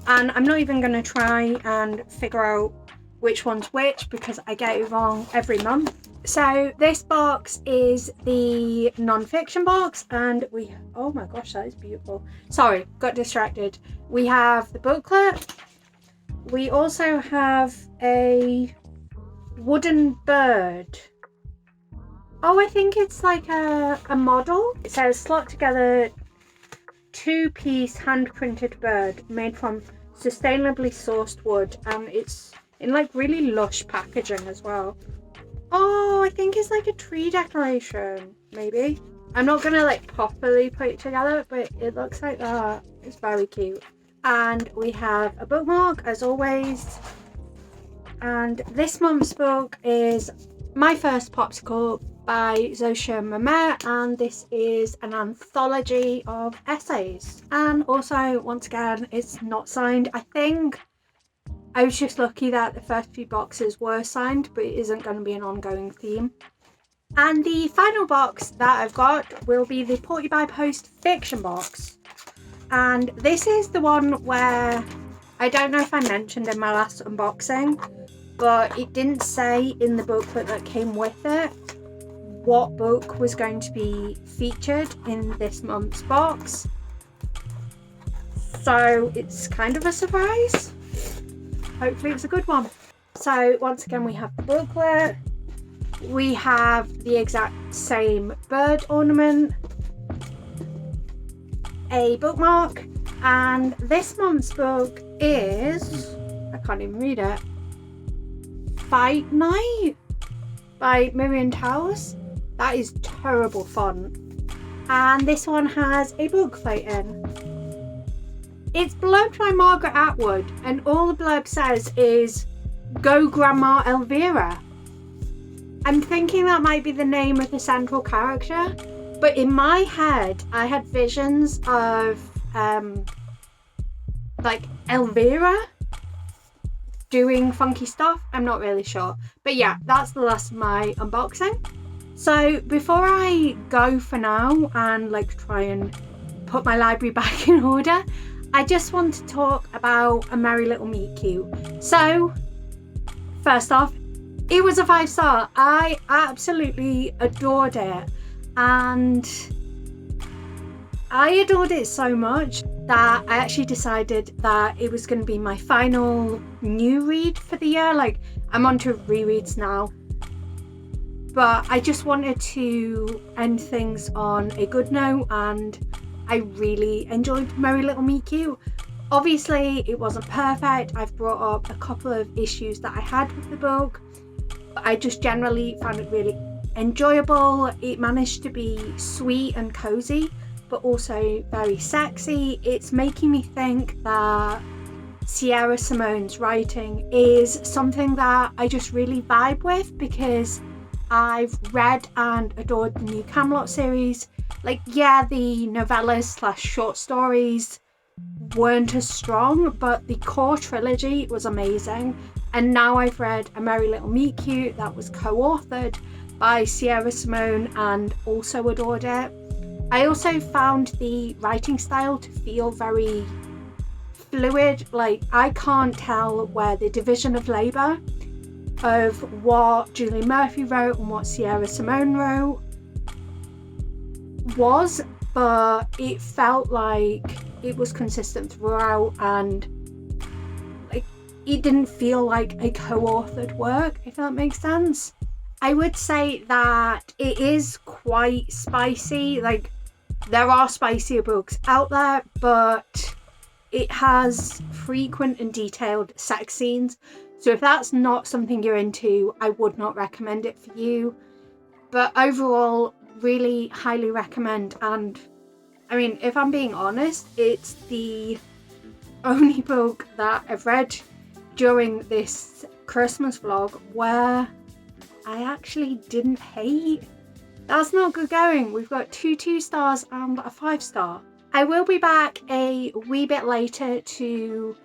And I'm not even going to try and figure out which one's which because I get it wrong every month. So this box is the non-fiction box, and oh my gosh, that is beautiful. Sorry, got distracted. We have the booklet. We also have a wooden bird. Oh, I think it's like a model. It says slot together 2-piece hand-printed bird made from sustainably sourced wood, and it's in like really lush packaging as well. Oh, I think it's like a tree decoration, maybe. I'm not gonna like properly put it together, but it looks like that. It's very cute. And we have a bookmark as always. And this month's book is My First Popsicle by Zosia Mamet, and this is an anthology of essays. And also, once again, it's not signed. I think I was just lucky that the first few boxes were signed, but it isn't going to be an ongoing theme. And the final box that I've got will be the Porty by Post fiction box. And this is the one where, I don't know if I mentioned in my last unboxing, but it didn't say in the booklet that came with it what book was going to be featured in this month's box. So it's kind of a surprise. Hopefully it's a good one. So once again, we have the booklet. We have the exact same bird ornament, a bookmark, and this month's book is, I can't even read it, Fight Night by Miriam Towers. That is terrible font. And this one has a bookplate in. It's blurbed by Margaret Atwood, and all the blurb says is, "Go Grandma Elvira." I'm thinking that might be the name of the central character, but in my head I had visions of like Elvira doing funky stuff. I'm not really sure, but yeah, that's the last of my unboxing. So before I go for now and like try and put my library back in order, I just want to talk about A Merry Little Meet Cute. So first off, it was a 5-star. I absolutely adored it, and I adored it so much that I actually decided that it was going to be my final new read for the year. Like, I'm on to rereads now, but I just wanted to end things on a good note, and I really enjoyed Merry Little Meet Cute. Obviously it wasn't perfect. I've brought up a couple of issues that I had with the book. I just generally found it really enjoyable. It managed to be sweet and cozy, but also very sexy. It's making me think that Sierra Simone's writing is something that I just really vibe with, because I've read and adored the new Camelot series. Like, yeah, the novellas / short stories weren't as strong, but the core trilogy was amazing. And now I've read A Merry Little Meet Cute that was co-authored by Sierra Simone and also adored it. I also found the writing style to feel very fluid. Like, I can't tell where the division of labour of what Julie Murphy wrote and what Sierra Simone wrote was, but it felt like it was consistent throughout, and like it didn't feel like a co-authored work, if that makes sense. I would say that it is quite spicy. Like, there are spicier books out there, but it has frequent and detailed sex scenes. So if that's not something you're into, I would not recommend it for you. But overall, really highly recommend. And I mean, if I'm being honest, it's the only book that I've read during this Christmas vlog where I actually didn't hate. That's not good going. We've got 2 2-stars and a 5-star. I will be back a wee bit later to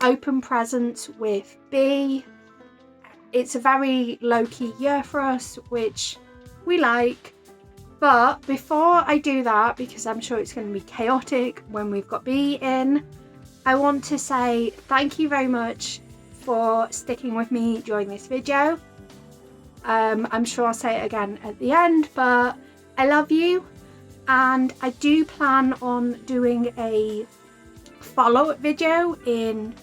open presents with B. It's a very low-key year for us, which we like. But before I do that, because I'm sure it's going to be chaotic when we've got B in, I want to say thank you very much for sticking with me during this video. I'm sure I'll say it again at the end, but I love you, and I do plan on doing a follow-up video in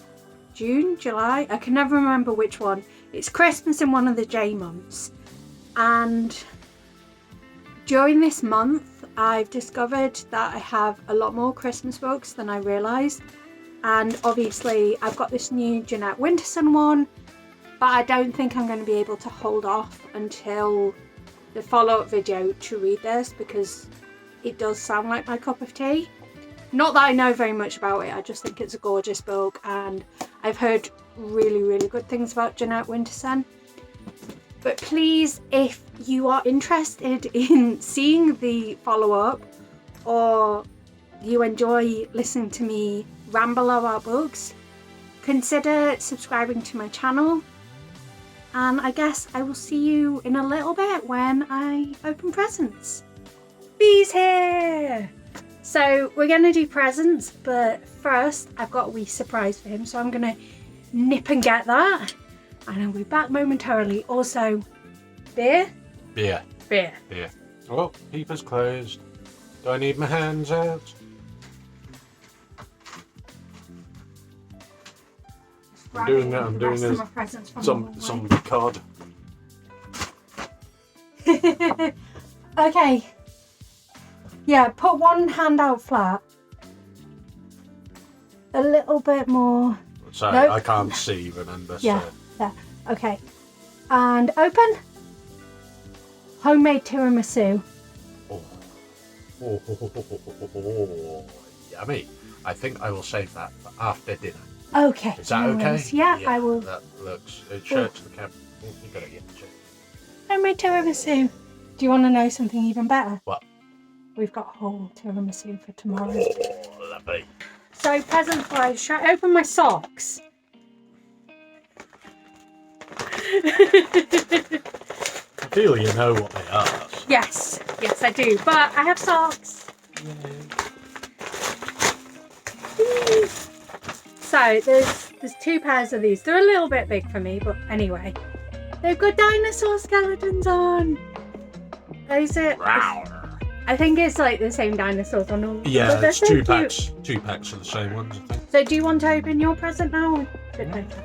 June, July, I can never remember which one. It's Christmas in one of the J months, and during this month I've discovered that I have a lot more Christmas books than I realised, and obviously I've got this new Jeanette Winterson one, but I don't think I'm going to be able to hold off until the follow-up video to read this, because it does sound like my cup of tea. Not that I know very much about it, I just think it's a gorgeous book, and I've heard really, really good things about Jeanette Winterson. But please, if you are interested in seeing the follow-up, or you enjoy listening to me ramble about books, consider subscribing to my channel. And I guess I will see you in a little bit when I open presents. Bee's here! So we're going to do presents, but first I've got a wee surprise for him, so I'm going to nip and get that. And I'll be back momentarily. Also, beer? Beer. Beer. Here. Oh, peeper's closed. Do I need my hands out? I'm doing some zombie cod. Okay. Yeah, put one hand out flat. A little bit more. Sorry, Nope. I can't see, remember. Yeah, So. there. Okay. And open. Homemade tiramisu. Oh, yummy. I think I will save that for after dinner. Okay. Is that no okay? worries. Yeah, I will. That looks... Show it to the camera. Oh, you got it, yeah. Show it. Homemade tiramisu. Do you want to know something even better? What? We've got whole tiramisu for tomorrow. Oh, lovely. So, present-wise, should I open my socks? I feel you know what they are. Yes, I do. But I have socks. So there's 2 pairs of these. They're a little bit big for me, but anyway, they've got dinosaur skeletons on. Is it? I think it's like the same dinosaurs on all. Yeah, but they're it's so 2 cute. packs. 2 packs of the same ones, I think. So do you want to open your present now? Or bit later?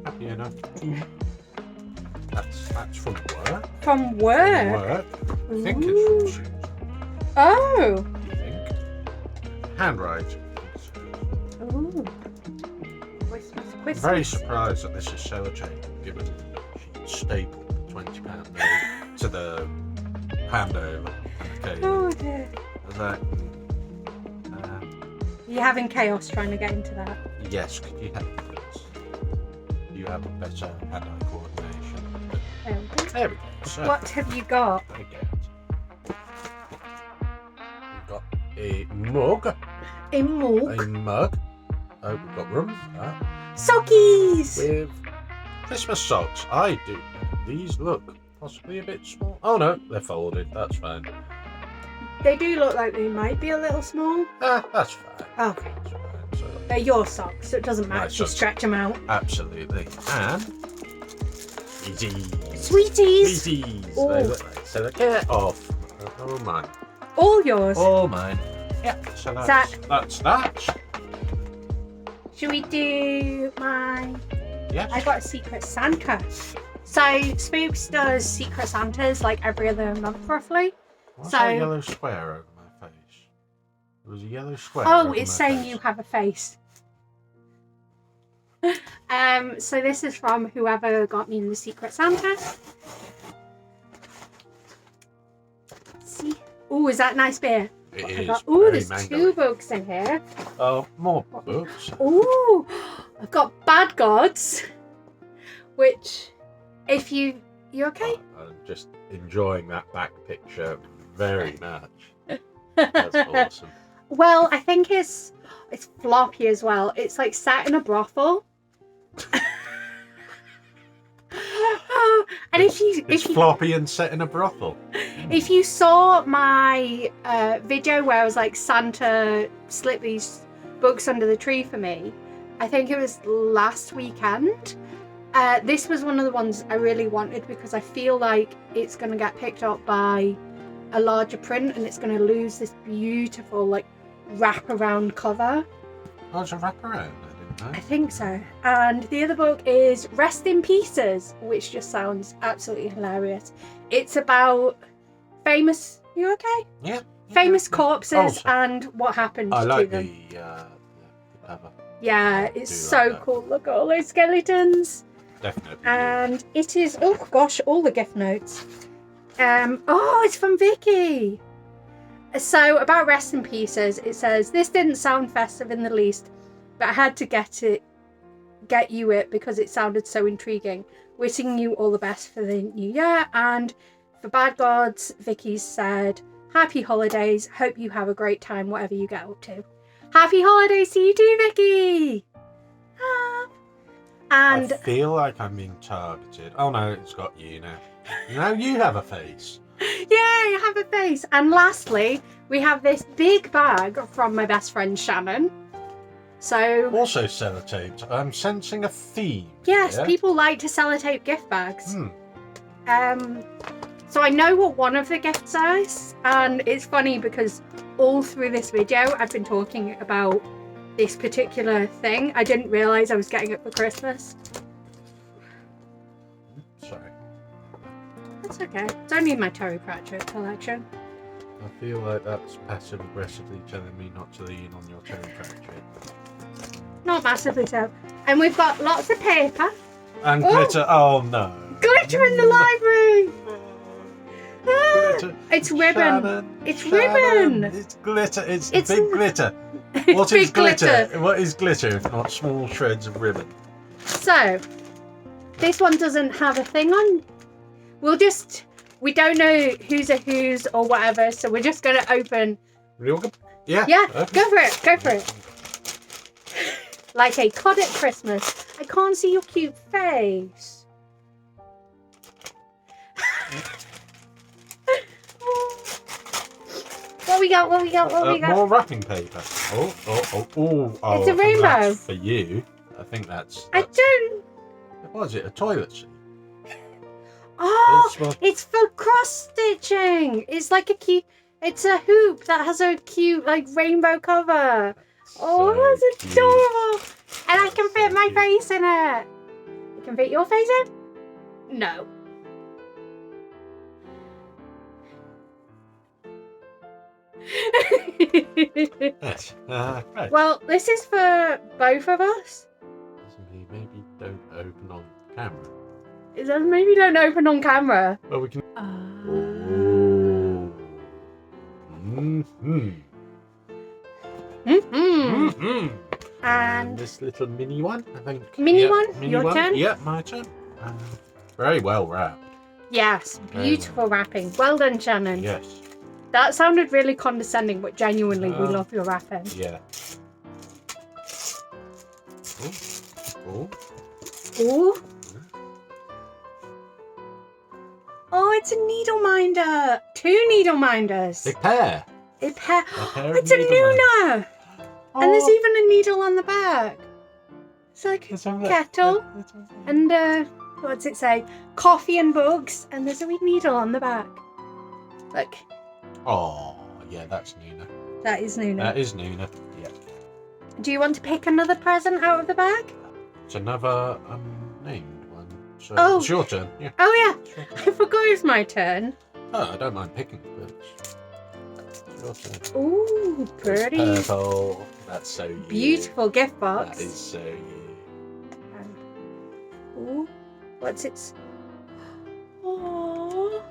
Happy enough. That's from work. From work. Work. I think it's from Susan. Oh. I think. Handwriting. Ooh. Christmas. I'm very surprised that this is sellotape, given that she stapled the £20 note to the handover. Okay. Oh dear. Is that? You're having chaos trying to get into that. Yes. Could you help us? You have better hand-eye coordination. There we go. There we go. So, What have you got? I get. We've got a mug. A mug. A mug. Oh, we've got room for that. Sockies! With Christmas socks. I do. These look possibly a bit small. Oh no, they're folded. That's fine. They do look like they might be a little small. That's fine. Okay. That's fine. So, They're your socks, so it doesn't matter My if you socks. stretch them out. absolutely. And sweeties. Sweeties! Sweeties. Ooh. They look like. So get off. Oh mine. All yours. All mine. Yeah. So that's that. Should we do my... Yes. I got a Secret Santa. So Spooks does Secret Santas like every other month roughly. What's So- that yellow square over my face? There was a yellow square. Oh, over it's my saying face. you have a face. So this is from whoever got me in the Secret Santa. See? Oh, is that nice beer? It is. Oh, very there's mango-y. 2 books in here. Oh, more books. Oh, I've got Bad Gods, which, if you okay? I'm just enjoying that back picture very much. That's awesome. Well, I think it's floppy as well. It's like set in a brothel. And It's if you floppy and set in a brothel. if you saw my video where I was like, Santa slip these books under the tree for me, I think it was last weekend. This was one of the ones I really wanted because I feel like it's going to get picked up by a larger print and it's going to lose this beautiful like wraparound cover. Oh, it's a wraparound. I didn't I know. think so. And the other book is Rest in Pieces, which just sounds absolutely hilarious. It's about famous... You okay? Yeah. Famous yeah. corpses Oh, and what happened I to like them. the cover. Yeah, it's do so like that. cool. Look at all those skeletons. Definitely. And it is... Oh, gosh, all the gift notes. Oh, it's from Vicky. So, about Rest in Pieces, it says, this didn't sound festive in the least, but I had to get you it because it sounded so intriguing. Wishing you all the best for the new year. And for Bad Gods, Vicky said, happy holidays. Hope you have a great time, whatever you get up to. Happy holidays to you too, Vicky. And I feel like I'm being targeted. Oh no, it's got you now. Now you have a face. yay, I have a face. And lastly, we have this big bag from my best friend Shannon. So Also sellotaped. I'm sensing a theme. yes, here. people like to sellotape gift bags. So I know what one of the gifts is, and it's funny because all through this video I've been talking about this particular thing. I didn't realise I was getting it for Christmas. Sorry. That's okay. It's only my Terry Pratchett collection. I feel like that's passive aggressively telling me not to lean on your Terry Pratchett. Not massively so. And we've got lots of paper. And glitter. Oh no. Glitter in the library! Glitter. It's ribbon. Shannon, It's Shannon, ribbon. It's glitter. It's It's big glitter. It's What is big glitter? What is glitter if not small shreds of ribbon? So, this one doesn't have a thing on. We don't know who's a who's or whatever, so we're just going to open. Real good? Yeah. Yeah, Okay. go for it. Go for it. Like a cod at Christmas. I can't see your cute face. What we got? What we got? What we got? More wrapping paper. Oh. It's a I think rainbow. that's for you. I think that's. I don't. What is it? A toilet seat? Oh, It's for- it's for cross stitching. It's like a cute. It's a hoop that has a cute like rainbow cover. Oh, So that's cute. adorable. And I can fit my cute. face in it. You can fit your face in? No. Yes. Right. Well, this is for both of us. Maybe don't open on camera. It says maybe don't open on camera. Well, we can. Uh, Oh. Mm-hmm. mm-hmm. And And this little mini one, I think. Mini Yeah, one? Mini Your one. turn? Yeah, my turn. Very well wrapped. yes, Very beautiful wrapping. Well done, Shannon. Yes. That sounded really condescending, but genuinely, we love your wrapping. Yeah. Oh. Ooh. Oh, it's a needle minder. 2 needle minders. Big pair. A pair. A pair of It's a needle Nuna. And there's even a needle on the back. It's like a kettle. And what's it say? Coffee and books. And there's a wee needle on the back. Look, Oh, yeah, that's Nuna. that is Nuna. That is Nuna. Yeah. Do you want to pick another present out of the bag? It's another named one. So Oh. it's your turn. Yeah. Oh yeah, I forgot it was my turn. Oh, I don't mind picking, but it's your turn. Ooh, It's pretty. purple. That's so you. Beautiful gift box. That is so you. Ooh, what's it? Oh,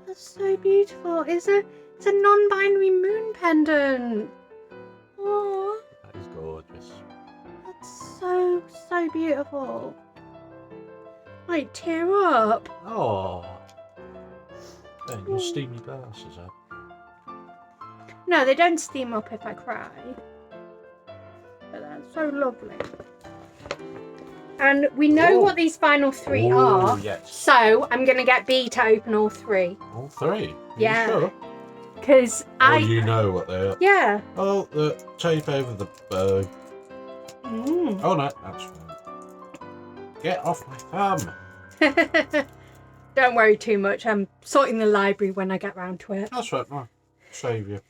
that's so beautiful. It's a non-binary moon pendant. Oh, That is gorgeous. that's so beautiful. Might tear up. Oh. Then you'll steam your glasses up. No, they don't steam up if I cry. But that's so lovely. And we know Ooh. what these final 3 Ooh, are. yes. So I'm going to get B to open all 3. All 3? Yeah. You sure? Because Oh, you know what they are. Yeah. Oh, the tape over the bag. Mm. Oh, no, that's fine. Get off my thumb. Don't worry too much. I'm sorting the library when I get round to it. That's right, no. Save you.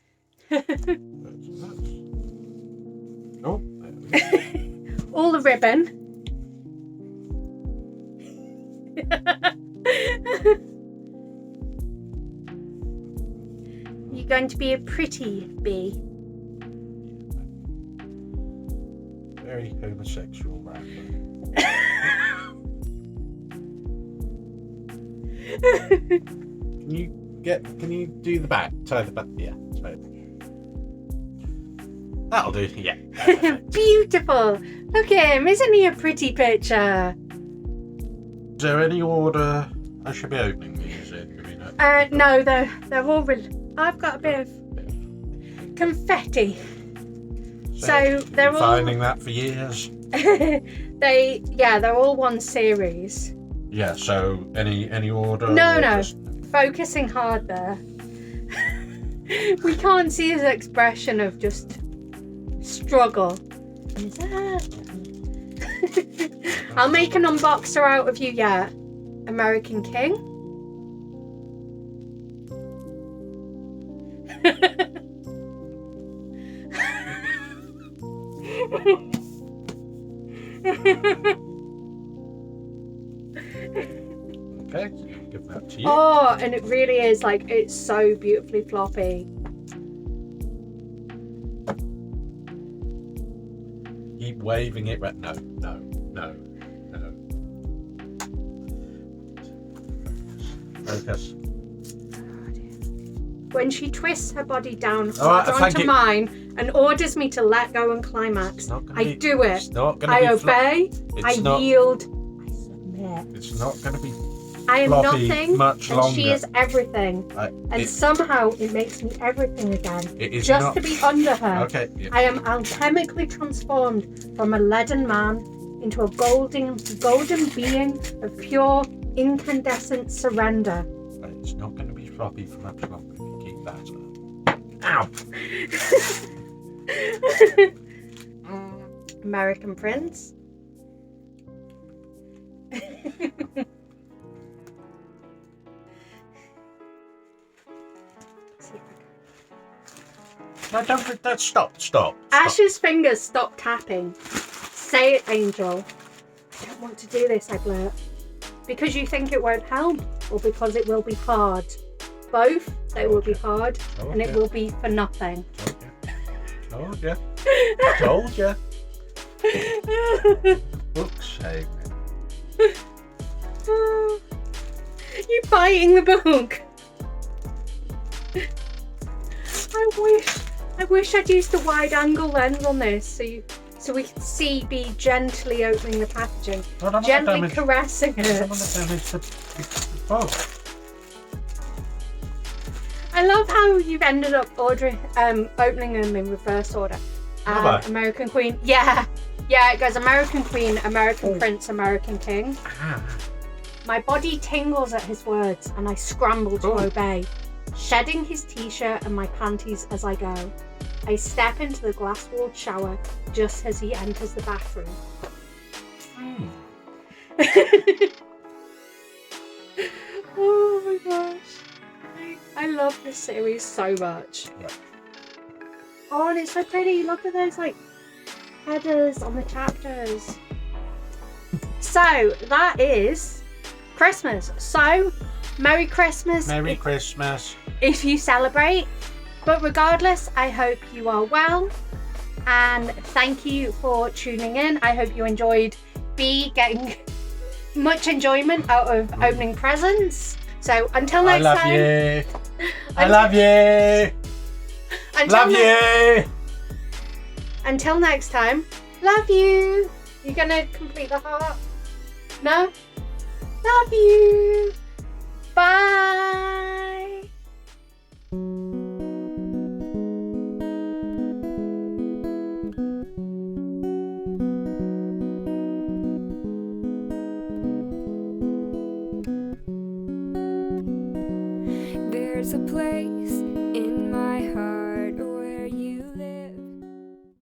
Oh, there we go. All the ribbon. You're going to be a pretty bee. Very homosexual wrapper. Can you do the back? Tie the back. Yeah, tie it. That'll do. Yeah. Beautiful. Look at him. Isn't he a pretty picture? Is there any order I should be opening these in? Do we know? No, they're all really... I've got a bit of confetti. So they're been all... finding that for years. they're all one series. Yeah. So any order? No, or no. just- Focusing hard there. We can't see his expression of just struggle. Is that? I'll make an unboxer out of you yet. American King. Okay, give that to you. Oh, and it really is like, it's so beautifully floppy. Keep waving it, but no. Focus. When she twists her body down All right, hard thank onto you. mine and orders me to let go and climax, I do it. It's not gonna I be obey. I It's not. yield. I submit. It's not going to be I am floppy nothing, much and longer. she is everything. And somehow it makes me everything again. It is just not. to be under her. Okay. Yeah. I am alchemically transformed from a leaden man into a golden being of pure incandescent surrender. Right, it's not going to be floppy for much longer if you keep that up. Ow! American Prince. No, don't stop. Ash's fingers stop tapping. Say it, Angel. I don't want to do this, I blurt. Because you think it won't help, or because it will be hard? Both. It will be hard, and it will be for nothing. Told ya. Book shame. You biting the book. I wish I'd used the wide angle lens on this so we could see be gently opening the packaging, gently caressing I it. don't want to damage the book. I love how you've ended up opening them in reverse order. Have I? American Queen. Yeah, it goes American Queen, American Prince, American King. Ah. My body tingles at his words and I scramble to obey, shedding his t-shirt and my panties as I go. I step into the glass-walled shower just as he enters the bathroom. Oh my gosh. I love this series so much. Yeah. Oh, and it's so pretty. Look at those like headers on the chapters. So that is Christmas. So Merry Christmas. Merry Christmas. If you celebrate. But regardless, I hope you are well. And thank you for tuning in. I hope you enjoyed me getting much enjoyment out of opening presents. So until next time. I love you. Until next time, love you. You gonna complete the heart? No? Love you. Bye. There's a place